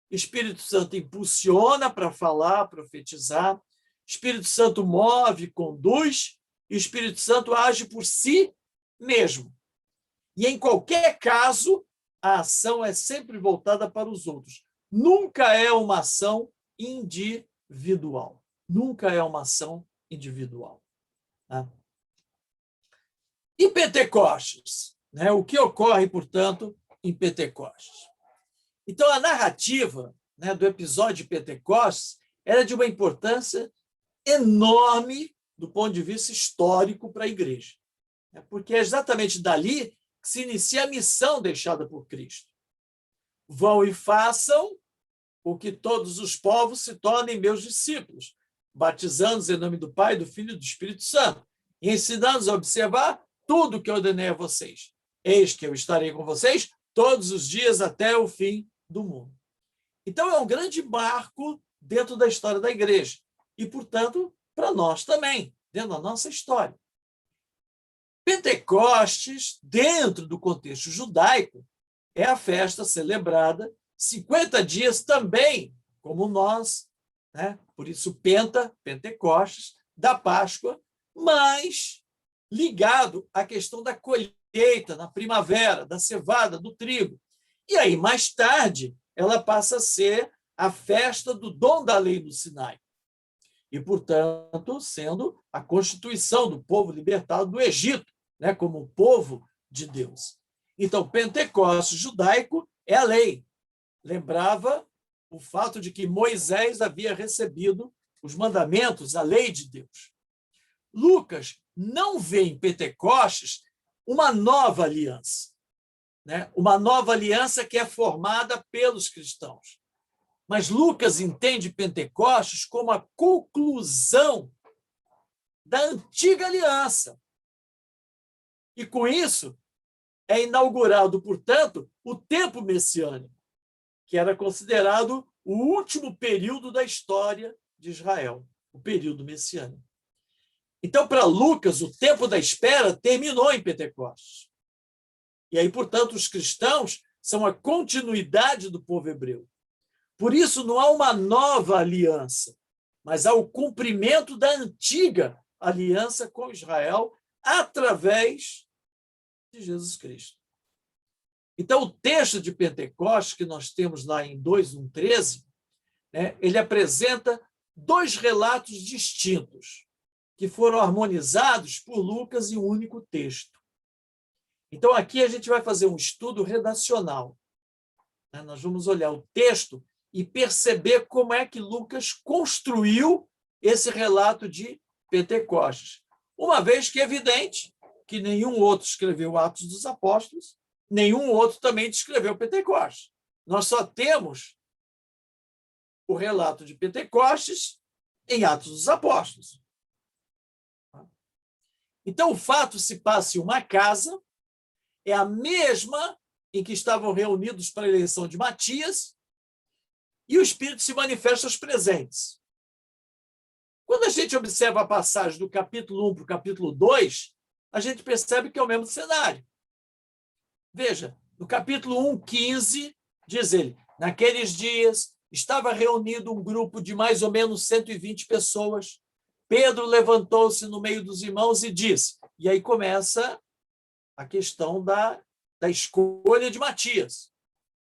A: Espírito Santo impulsiona para falar, profetizar. Espírito Santo move, conduz. E o Espírito Santo age por si mesmo. E, em qualquer caso, a ação é sempre voltada para os outros. Nunca é uma ação individual. Nunca é uma ação individual. Né? E Pentecostes? Né? O que ocorre, portanto, em Pentecostes? Então, a narrativa, né, do episódio de Pentecostes era de uma importância enorme do ponto de vista histórico para a igreja. Porque é exatamente dali que se inicia a missão deixada por Cristo. Vão e façam com que todos os povos se tornem meus discípulos, batizando-os em nome do Pai, do Filho e do Espírito Santo, e ensinando-os a observar tudo o que eu ordenei a vocês. Eis que eu estarei com vocês todos os dias até o fim do mundo. Então, é um grande marco dentro da história da igreja e, portanto, para nós também, dentro da nossa história. Pentecostes, dentro do contexto judaico, é a festa celebrada 50 dias também, como nós, né? Por isso Pentecostes, da Páscoa, mas ligado à questão da colheita na primavera, da cevada, do trigo. E aí, mais tarde, ela passa a ser a festa do dom da lei no Sinai. E, portanto, sendo a constituição do povo libertado do Egito, né, como povo de Deus. Então, Pentecostes judaico é a lei. Lembrava o fato de que Moisés havia recebido os mandamentos, a lei de Deus. Lucas não vê em Pentecostes uma nova aliança, né? Uma nova aliança que é formada pelos cristãos. Mas Lucas entende Pentecostes como a conclusão da antiga aliança. E, com isso, é inaugurado, portanto, o tempo messiânico, que era considerado o último período da história de Israel, o período messiânico. Então, para Lucas, o tempo da espera terminou em Pentecostes. E aí, portanto, os cristãos são a continuidade do povo hebreu. Por isso, não há uma nova aliança, mas há o cumprimento da antiga aliança com Israel através de Jesus Cristo. Então, o texto de Pentecostes, que nós temos lá em 2:1-13, né, ele apresenta dois relatos distintos, que foram harmonizados por Lucas em um único texto. Então, aqui a gente vai fazer um estudo redacional. Né? Nós vamos olhar o texto e perceber como é que Lucas construiu esse relato de Pentecostes. Uma vez que é evidente que nenhum outro escreveu Atos dos Apóstolos, nenhum outro também descreveu Pentecostes. Nós só temos o relato de Pentecostes em Atos dos Apóstolos. Então, o fato se passa em uma casa, é a mesma em que estavam reunidos para a eleição de Matias, e o Espírito se manifesta aos presentes. Quando a gente observa a passagem do capítulo 1 para o capítulo 2, a gente percebe que é o mesmo cenário. Veja, no capítulo 1:15, diz ele, naqueles dias estava reunido um grupo de mais ou menos 120 pessoas. Pedro levantou-se no meio dos irmãos e disse, e aí começa a questão da escolha de Matias.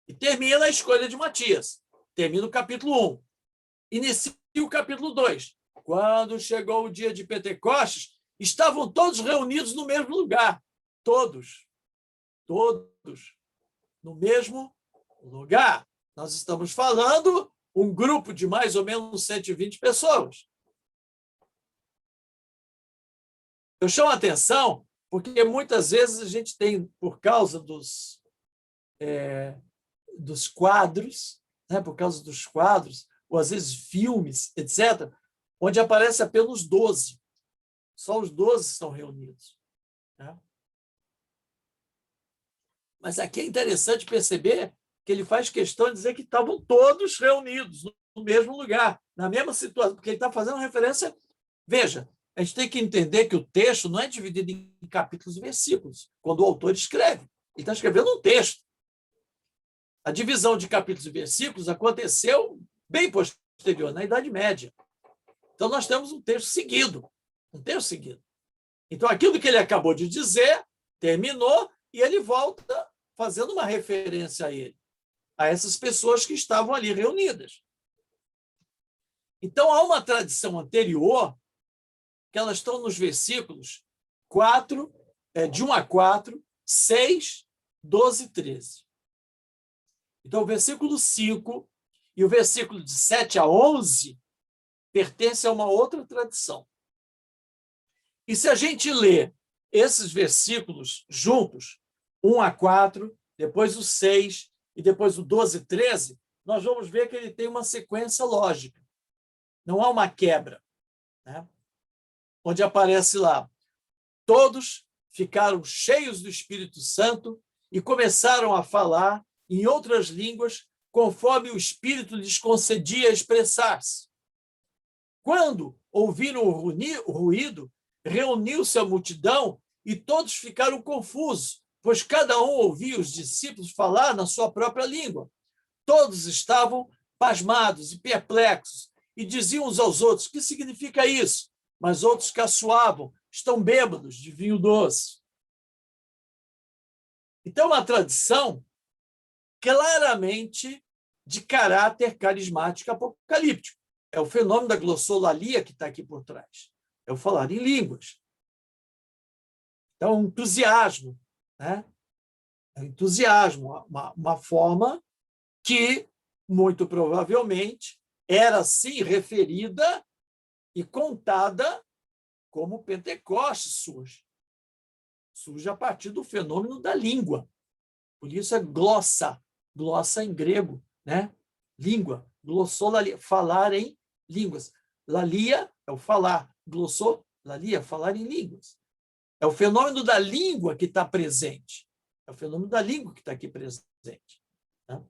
A: E termina a escolha de Matias. Termina o capítulo 1. Inicia o capítulo 2. Quando chegou o dia de Pentecostes, estavam todos reunidos no mesmo lugar. Todos no mesmo lugar. Nós estamos falando um grupo de mais ou menos 120 pessoas. Eu chamo a atenção porque muitas vezes a gente tem, por causa dos quadros, né, por causa dos quadros, ou às vezes filmes, etc., onde aparece apenas 12. Só os 12 estão reunidos. Né? Mas aqui é interessante perceber que ele faz questão de dizer que estavam todos reunidos no mesmo lugar, na mesma situação, porque ele está fazendo referência. Veja, a gente tem que entender que o texto não é dividido em capítulos e versículos, quando o autor escreve. Ele está escrevendo um texto. A divisão de capítulos e versículos aconteceu bem posterior, na Idade Média. Então, nós temos um texto seguido. Então, aquilo que ele acabou de dizer terminou e ele volta fazendo uma referência a essas pessoas que estavam ali reunidas. Então, há uma tradição anterior, que elas estão nos versículos 1-4, 6, 12 e 13. Então, o versículo 5 e o versículo de 7-11 pertencem a uma outra tradição. E se a gente lê esses versículos juntos, 1-4, depois o 6 e depois o 12 e 13, nós vamos ver que ele tem uma sequência lógica. Não há uma quebra, né? Onde aparece lá, todos ficaram cheios do Espírito Santo e começaram a falar em outras línguas, conforme o Espírito lhes concedia expressar-se. Quando ouviram o ruído, reuniu-se a multidão e todos ficaram confusos, pois cada um ouvia os discípulos falar na sua própria língua. Todos estavam pasmados e perplexos e diziam uns aos outros: "Que significa isso?" Mas outros caçoavam: "Estão bêbados de vinho doce." Então, uma tradição claramente de caráter carismático apocalíptico. É o fenômeno da glossolalia que está aqui por trás. É o falar em línguas. Então, um entusiasmo, né? É um entusiasmo, uma forma que, muito provavelmente, era, sim, referida e contada como Pentecostes surge. Surge a partir do fenômeno da língua. Por isso é glossa, glossa em grego, né? Língua, glossolalia, falar em línguas. Lalia é o falar, glossolalia, falar em línguas. É o fenômeno da língua que está presente. É o fenômeno da língua que está aqui presente. Né?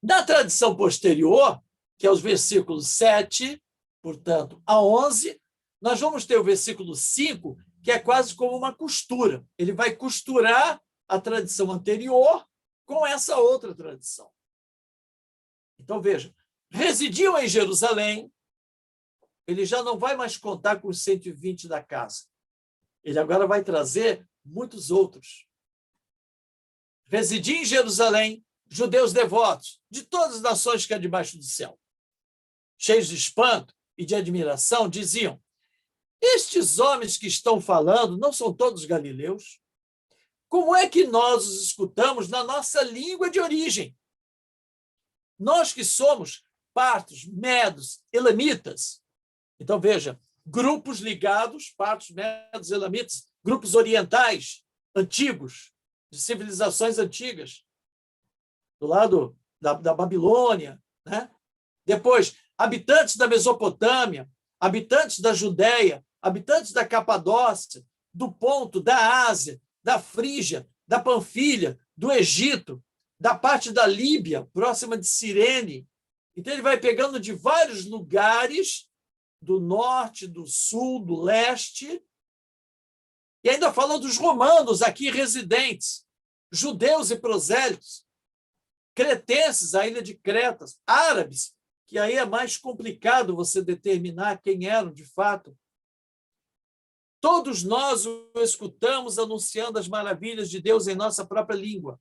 A: Na tradição posterior, que é os versículos 7, portanto, a 11, nós vamos ter o versículo 5, que é quase como uma costura. Ele vai costurar a tradição anterior com essa outra tradição. Então, veja, residiam em Jerusalém, ele já não vai mais contar com os 120 da casa. Ele agora vai trazer muitos outros. Residiam em Jerusalém judeus devotos de todas as nações que há debaixo do céu. Cheios de espanto e de admiração, diziam: "Estes homens que estão falando não são todos galileus? Como é que nós os escutamos na nossa língua de origem? Nós que somos partos, medos, elamitas." Então, veja, grupos ligados, partos, medos, elamitas, grupos orientais, antigos, de civilizações antigas, do lado da Babilônia, né? Depois, habitantes da Mesopotâmia, habitantes da Judéia, habitantes da Capadócia, do Ponto, da Ásia, da Frígia, da Panfilha, do Egito, da parte da Líbia, próxima de Cirene. Então, ele vai pegando de vários lugares do norte, do sul, do leste, e ainda falando dos romanos aqui residentes, judeus e prosélitos, cretenses, a ilha de Cretas, árabes, que aí é mais complicado você determinar quem eram de fato. Todos nós o escutamos anunciando as maravilhas de Deus em nossa própria língua.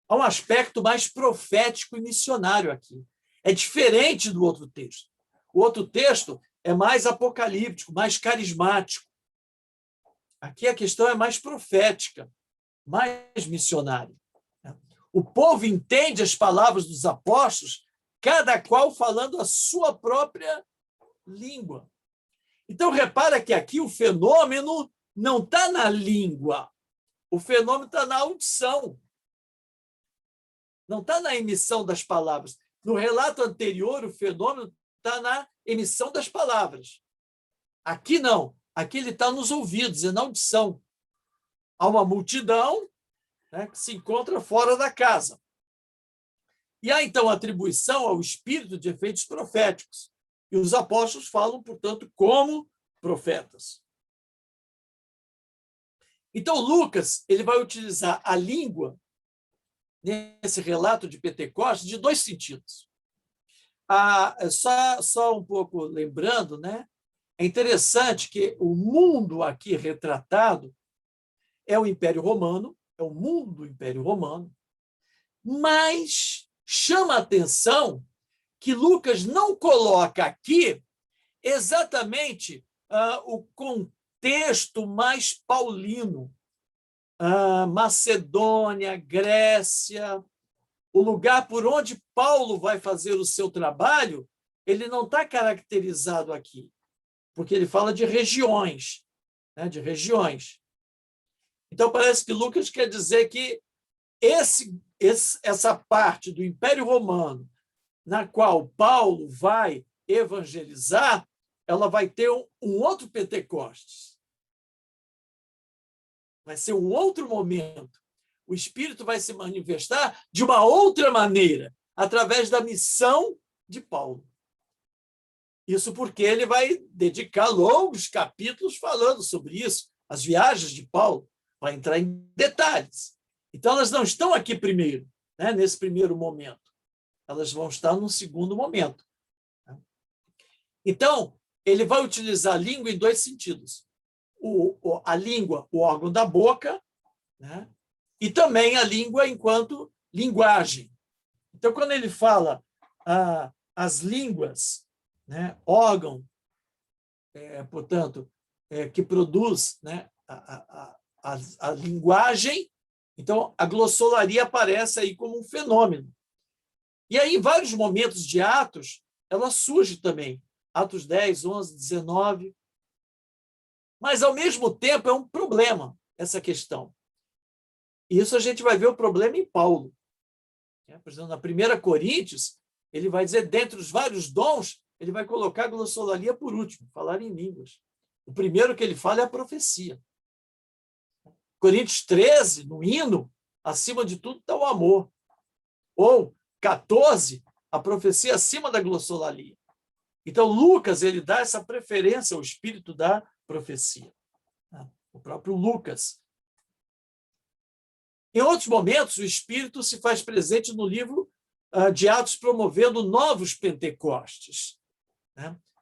A: Há um aspecto mais profético e missionário aqui. É diferente do outro texto. O outro texto é mais apocalíptico, mais carismático. Aqui a questão é mais profética, mais missionária. O povo entende as palavras dos apóstolos, cada qual falando a sua própria língua. Então, repara que aqui o fenômeno não está na língua, o fenômeno está na audição. Não está na emissão das palavras. No relato anterior, o fenômeno está na emissão das palavras. Aqui não. Aqui ele está nos ouvidos, é na audição. Há uma multidão, né, que se encontra fora da casa. E há, então, atribuição ao espírito de efeitos proféticos. E os apóstolos falam, portanto, como profetas. Então, Lucas ele vai utilizar a língua nesse relato de Pentecostes de dois sentidos. Só um pouco lembrando, né? É interessante que o mundo aqui retratado é o Império Romano, é o mundo do Império Romano, mas chama a atenção que Lucas não coloca aqui exatamente o contexto mais paulino. Macedônia, Grécia, o lugar por onde Paulo vai fazer o seu trabalho, ele não está caracterizado aqui, porque ele fala de regiões, né, de regiões. Então, parece que Lucas quer dizer que essa parte do Império Romano, na qual Paulo vai evangelizar, ela vai ter um outro Pentecostes. Vai ser um outro momento. O Espírito vai se manifestar de uma outra maneira, através da missão de Paulo. Isso porque ele vai dedicar longos capítulos falando sobre isso, as viagens de Paulo, vai entrar em detalhes. Então, elas não estão aqui primeiro, né, nesse primeiro momento. Elas vão estar no segundo momento. Então, ele vai utilizar a língua em dois sentidos. A língua, o órgão da boca, né, e também a língua enquanto linguagem. Então, quando ele fala as línguas, né, órgão, portanto, que produz, né, a linguagem, então a glossolalia aparece aí como um fenômeno. E aí, em vários momentos de Atos, ela surge também. Atos 10, 11, 19. Mas, ao mesmo tempo, é um problema essa questão. E isso a gente vai ver o problema em Paulo. Por exemplo, na 1 Coríntios, ele vai dizer, dentre os vários dons, ele vai colocar a glossolalia por último, falar em línguas. O primeiro que ele fala é a profecia. Coríntios 13, no hino, acima de tudo está o amor. Ou 14, a profecia acima da glossolalia. Então, Lucas, ele dá essa preferência ao espírito da profecia. O próprio Lucas. Em outros momentos, o espírito se faz presente no livro de Atos, promovendo novos Pentecostes.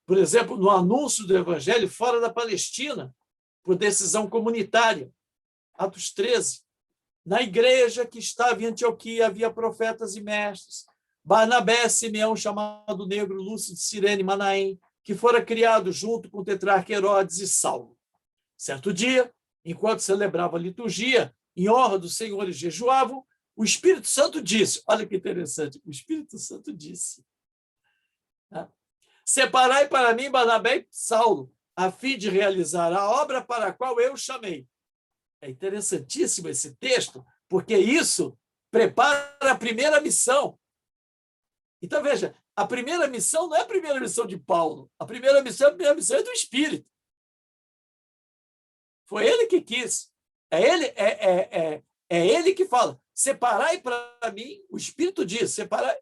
A: Por exemplo, no anúncio do evangelho fora da Palestina, por decisão comunitária. Atos 13. Na igreja que estava em Antioquia havia profetas e mestres. Barnabé, Simeão, chamado Negro, Lúcio de Cirene, Manaém, que fora criado junto com o tetrarca Herodes e Saulo. Certo dia, enquanto celebrava a liturgia, em honra do Senhor e jejuavam, o Espírito Santo disse, olha que interessante, o Espírito Santo disse, separai para mim Barnabé e Saulo, a fim de realizar a obra para a qual eu chamei. É interessantíssimo esse texto, porque isso prepara a primeira missão. Então, veja, a primeira missão não é a primeira missão de Paulo. A primeira missão é do Espírito. Foi ele que quis. É ele que fala. Separai para mim, o Espírito diz, separai.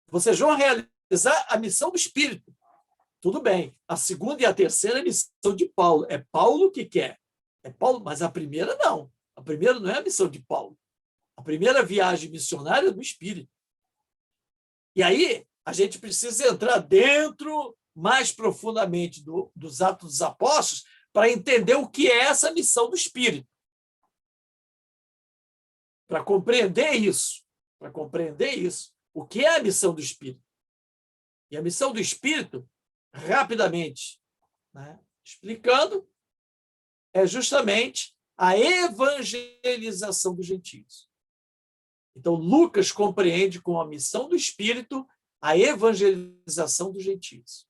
A: Vocês vão realizar a missão do Espírito. Tudo bem. A segunda e a terceira é a missão de Paulo. É Paulo que quer. É Paulo, mas a primeira não. A primeira não é a missão de Paulo. A primeira viagem missionária é do Espírito. E aí a gente precisa entrar dentro, mais profundamente, dos Atos dos Apóstolos para entender o que é essa missão do Espírito. Para compreender isso, o que é a missão do Espírito? E a missão do Espírito, rapidamente, explicando, é justamente a evangelização dos gentios. Então, Lucas compreende com a missão do Espírito a evangelização dos gentios.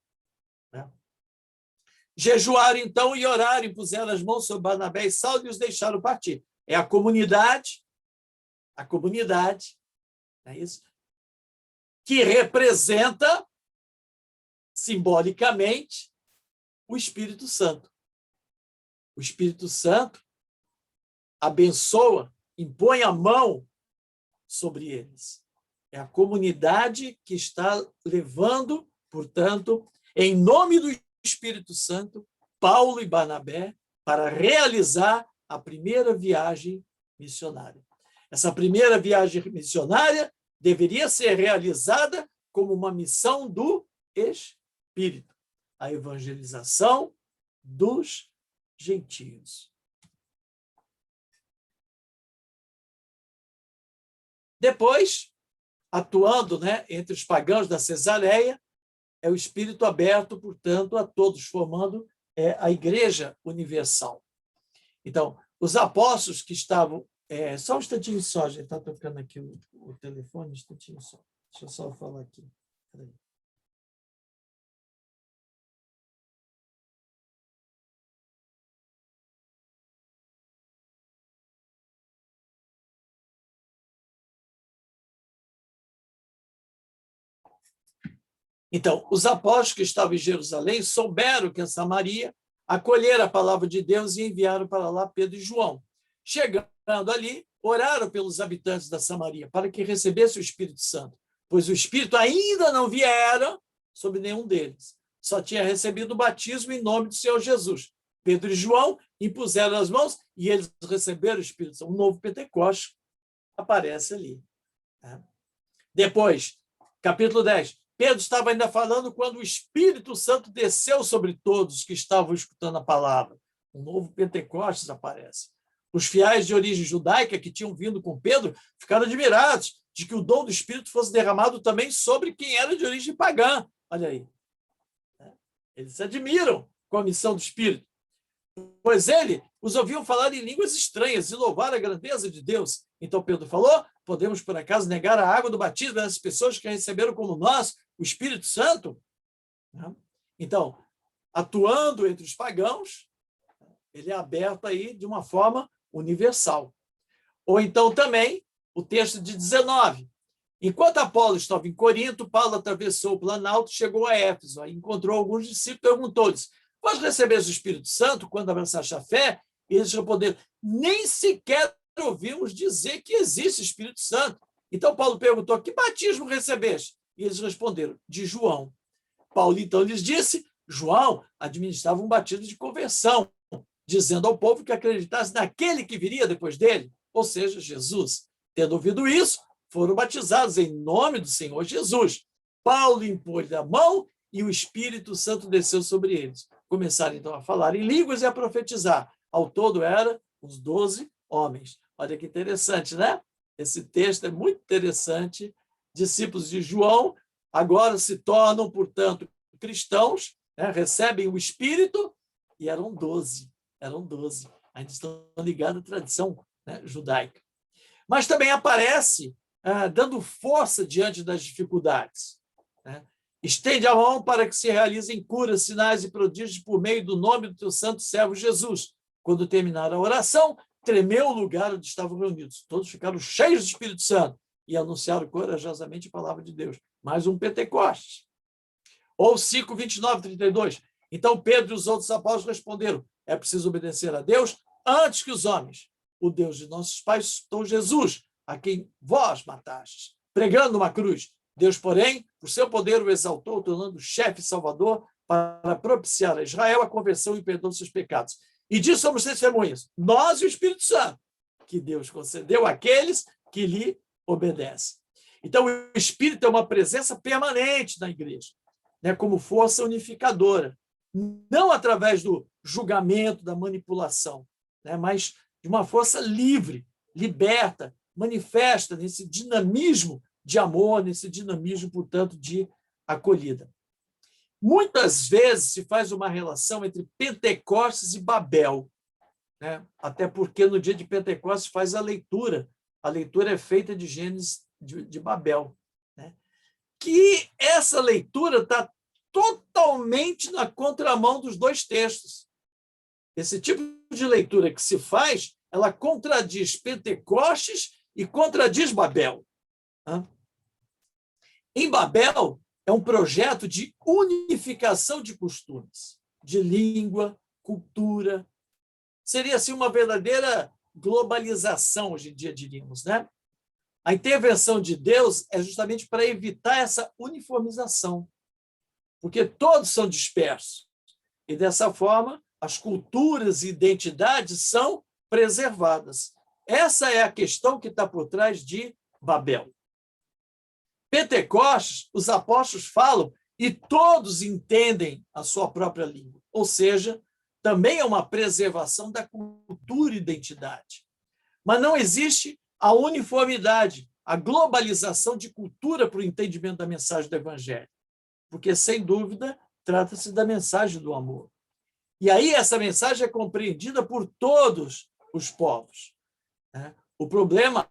A: Jejuaram, então, e oraram, e puseram as mãos sobre Barnabé e Saulo e os deixaram partir. É a comunidade, é isso, que representa, simbolicamente, o Espírito Santo. O Espírito Santo abençoa, impõe a mão sobre eles. É a comunidade que está levando, portanto, em nome do Espírito Santo, Paulo e Barnabé para realizar a primeira viagem missionária. Essa primeira viagem missionária deveria ser realizada como uma missão do Espírito, a evangelização dos gentios. Depois, atuando, entre os pagãos da Cesareia, é o Espírito aberto, portanto, a todos, formando a Igreja Universal. Então, os apóstolos que estavam... só um instantinho só, gente, está tocando aqui o telefone, um instantinho só. Deixa eu só falar aqui. Peraí. Então, os apóstolos que estavam em Jerusalém souberam que em Samaria acolheram a palavra de Deus e enviaram para lá Pedro e João. Chegando ali, oraram pelos habitantes da Samaria para que recebessem o Espírito Santo, pois o Espírito ainda não viera sobre nenhum deles. Só tinha recebido o batismo em nome do Senhor Jesus. Pedro e João impuseram as mãos e eles receberam o Espírito Santo. Um novo Pentecostes aparece ali. Depois, capítulo 10. Pedro estava ainda falando quando o Espírito Santo desceu sobre todos que estavam escutando a palavra. Um novo Pentecostes aparece. Os fiéis de origem judaica que tinham vindo com Pedro ficaram admirados de que o dom do Espírito fosse derramado também sobre quem era de origem pagã. Olha aí. Eles se admiram com a missão do Espírito, pois ele os ouviam falar em línguas estranhas e louvar a grandeza de Deus. Então Pedro falou: podemos por acaso negar a água do batismo das pessoas que receberam como nós o Espírito Santo? Então, atuando entre os pagãos, ele é aberto aí de uma forma universal. Ou então também o texto de 19. Enquanto Apolo estava em Corinto, Paulo atravessou o Planalto, chegou a Éfeso, aí encontrou alguns discípulos e perguntou-lhes: vós recebeis o Espírito Santo quando abraçaste a fé? E eles responderam: nem sequer ouvimos dizer que existe Espírito Santo. Então Paulo perguntou: que batismo recebeste? E eles responderam: de João. Paulo então lhes disse: João administrava um batismo de conversão, dizendo ao povo que acreditasse naquele que viria depois dele, ou seja, Jesus. Tendo ouvido isso, foram batizados em nome do Senhor Jesus. Paulo impôs-lhe a mão e o Espírito Santo desceu sobre eles. Começaram então a falar em línguas e a profetizar. Ao todo eram uns 12 homens. Olha que interessante, né? Esse texto é muito interessante. Discípulos de João agora se tornam, portanto, cristãos, né? Recebem o Espírito, e eram 12. Eram 12. Ainda estão ligados à tradição, né, judaica. Mas também aparece dando força diante das dificuldades. Né? Estende a mão para que se realizem curas, sinais e prodígios por meio do nome do teu santo servo Jesus. Quando terminaram a oração, tremeu o lugar onde estavam reunidos. Todos ficaram cheios do Espírito Santo e anunciaram corajosamente a palavra de Deus. Mais um Pentecostes. Ou 5, 29, 32. Então Pedro e os outros apóstolos responderam: é preciso obedecer a Deus antes que os homens. O Deus de nossos pais suscitou Jesus, a quem vós matastes, pregando uma cruz. Deus, porém, por seu poder o exaltou, tornando chefe e salvador para propiciar a Israel a conversão e o perdão dos seus pecados. E disso somos testemunhas, nós e o Espírito Santo, que Deus concedeu àqueles que lhe obedecem. Então, o Espírito é uma presença permanente na igreja, né, como força unificadora, não através do julgamento, da manipulação, né, mas de uma força livre, liberta, manifesta nesse dinamismo de amor, nesse dinamismo, portanto, de acolhida. Muitas vezes se faz uma relação entre Pentecostes e Babel, né? Até porque no dia de Pentecostes faz a leitura é feita de Gênesis de Babel, né? Que essa leitura está totalmente na contramão dos dois textos. Esse tipo de leitura que se faz, ela contradiz Pentecostes e contradiz Babel. Em Babel, é um projeto de unificação de costumes, de língua, cultura. Seria assim uma verdadeira globalização, hoje em dia diríamos, né? A intervenção de Deus é justamente para evitar essa uniformização, porque todos são dispersos. E dessa forma, as culturas e identidades são preservadas. Essa é a questão que está por trás de Babel. Pentecostes, os apóstolos falam e todos entendem a sua própria língua. Ou seja, também é uma preservação da cultura e identidade. Mas não existe a uniformidade, a globalização de cultura para o entendimento da mensagem do Evangelho. Porque, sem dúvida, trata-se da mensagem do amor. E aí essa mensagem é compreendida por todos os povos. O problema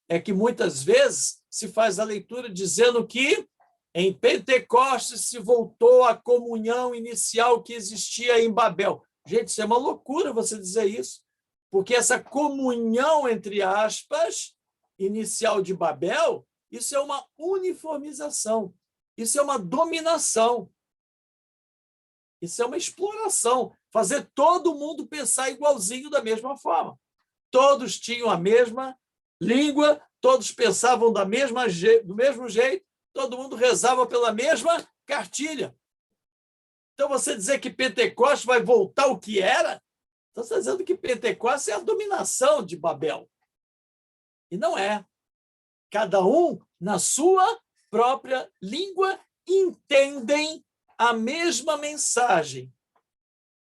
A: é que, muitas vezes, se faz a leitura dizendo que em Pentecostes se voltou à comunhão inicial que existia em Babel. Gente, isso é uma loucura você dizer isso, porque essa comunhão, entre aspas, inicial de Babel, isso é uma uniformização. Isso é uma dominação. Isso é uma exploração. Fazer todo mundo pensar igualzinho da mesma forma. Todos tinham a mesma língua, todos pensavam do mesmo jeito, todo mundo rezava pela mesma cartilha. Então, você dizer que Pentecostes vai voltar ao que era, então você está dizendo que Pentecostes é a dominação de Babel. E não é. Cada um, na sua própria língua, entendem a mesma mensagem.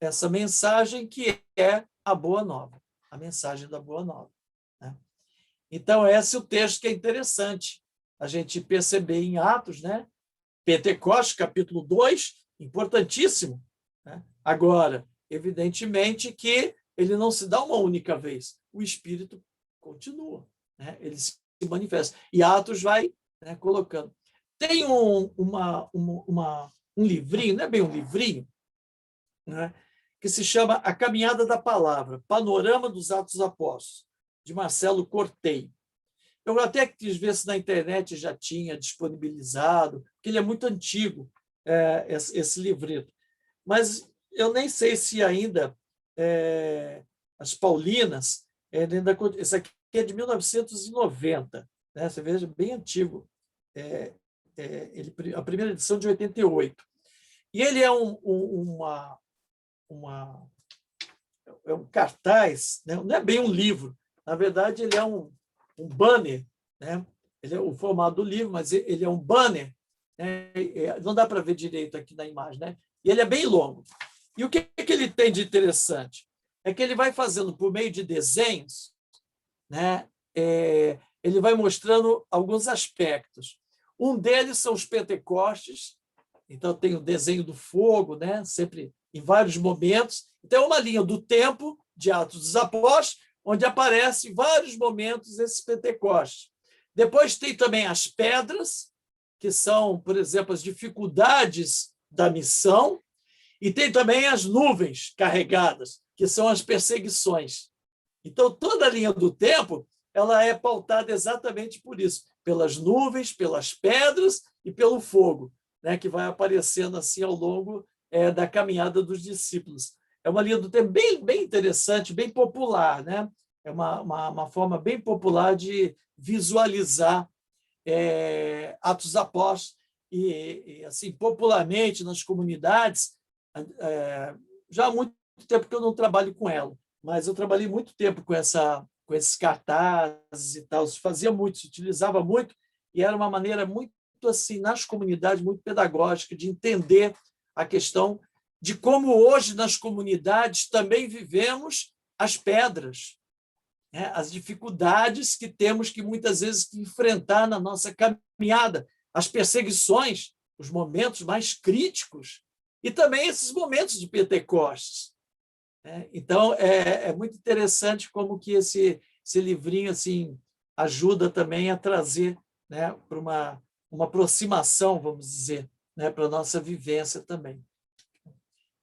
A: Essa mensagem que é a Boa Nova, a mensagem da Boa Nova. Né? Então, esse é o texto que é interessante a gente perceber em Atos, né? Pentecostes, capítulo 2, importantíssimo. Né? Agora, evidentemente que ele não se dá uma única vez. O Espírito continua. Né? Ele se manifesta. E Atos vai, né, colocando. Tem um livrinho, não é bem um livrinho, né, que se chama A Caminhada da Palavra, Panorama dos Atos dos Apóstolos, de Marcelo Cortei. Eu até quis ver se na internet já tinha disponibilizado, porque ele é muito antigo, esse livreto. Mas eu nem sei se ainda as Paulinas, esse aqui é de 1990, né? Você veja, bem antigo. A primeira edição de 88. E ele é um cartaz, né? Não é bem um livro, na verdade, ele é um banner, né? Ele é o formato do livro, mas ele é um banner, né? Não dá para ver direito aqui na imagem, né? E ele é bem longo. E o que ele tem de interessante? É que ele vai fazendo, por meio de desenhos, né? Ele vai mostrando alguns aspectos. Um deles são os Pentecostes, então tem o desenho do fogo, né? Sempre em vários momentos. Então, é uma linha do tempo de Atos dos Apóstolos, onde aparecem em vários momentos esses Pentecostes. Depois tem também as pedras, que são, por exemplo, as dificuldades da missão, e tem também as nuvens carregadas, que são as perseguições. Então, toda a linha do tempo ela é pautada exatamente por isso, pelas nuvens, pelas pedras e pelo fogo, né, que vai aparecendo assim ao longo da caminhada dos discípulos. É uma linha do tempo bem interessante, bem popular, né? É uma forma bem popular de visualizar Atos dos Apóstolos e assim, popularmente nas comunidades, já há muito tempo que eu não trabalho com ela, mas eu trabalhei muito tempo com esses cartazes e tal, se fazia muito, se utilizava muito, e era uma maneira muito assim, nas comunidades, muito pedagógica, de entender a questão de como hoje nas comunidades também vivemos as pedras, né? As dificuldades que temos que muitas vezes que enfrentar na nossa caminhada, as perseguições, os momentos mais críticos e também esses momentos de Pentecostes. Então, é muito interessante como que esse livrinho assim, ajuda também a trazer, né, para uma aproximação, vamos dizer, né, para a nossa vivência também.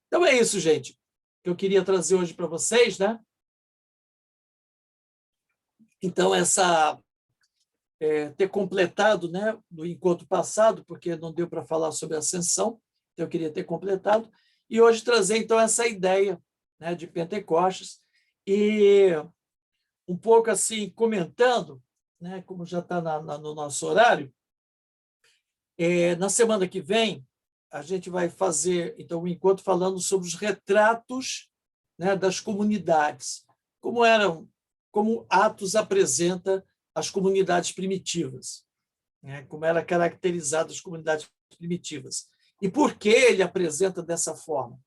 A: Então, é isso, gente, que eu queria trazer hoje para vocês. Né? Então, ter completado, né, no encontro passado, porque não deu para falar sobre a ascensão, então eu queria ter completado, e hoje trazer, então, essa ideia, né, de Pentecostes, e um pouco assim, comentando, né, como já está no nosso horário, na semana que vem, a gente vai fazer então um encontro falando sobre os retratos, né, das comunidades, como Atos apresenta as comunidades primitivas, né, como era caracterizado as comunidades primitivas e por que ele apresenta dessa forma.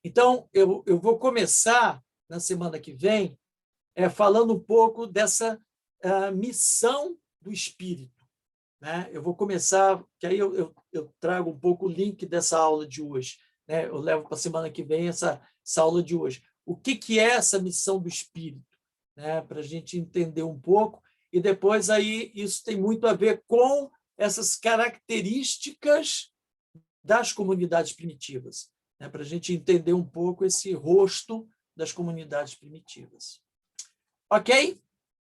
A: Então, eu vou começar na semana que vem falando um pouco dessa missão do Espírito. Né? Eu vou começar, que aí eu trago um pouco o link dessa aula de hoje. Né? Eu levo para a semana que vem essa aula de hoje. O que é essa missão do Espírito? Né? Para a gente entender um pouco. E depois aí isso tem muito a ver com essas características das comunidades primitivas, né? Para a gente entender um pouco esse rosto das comunidades primitivas. Ok?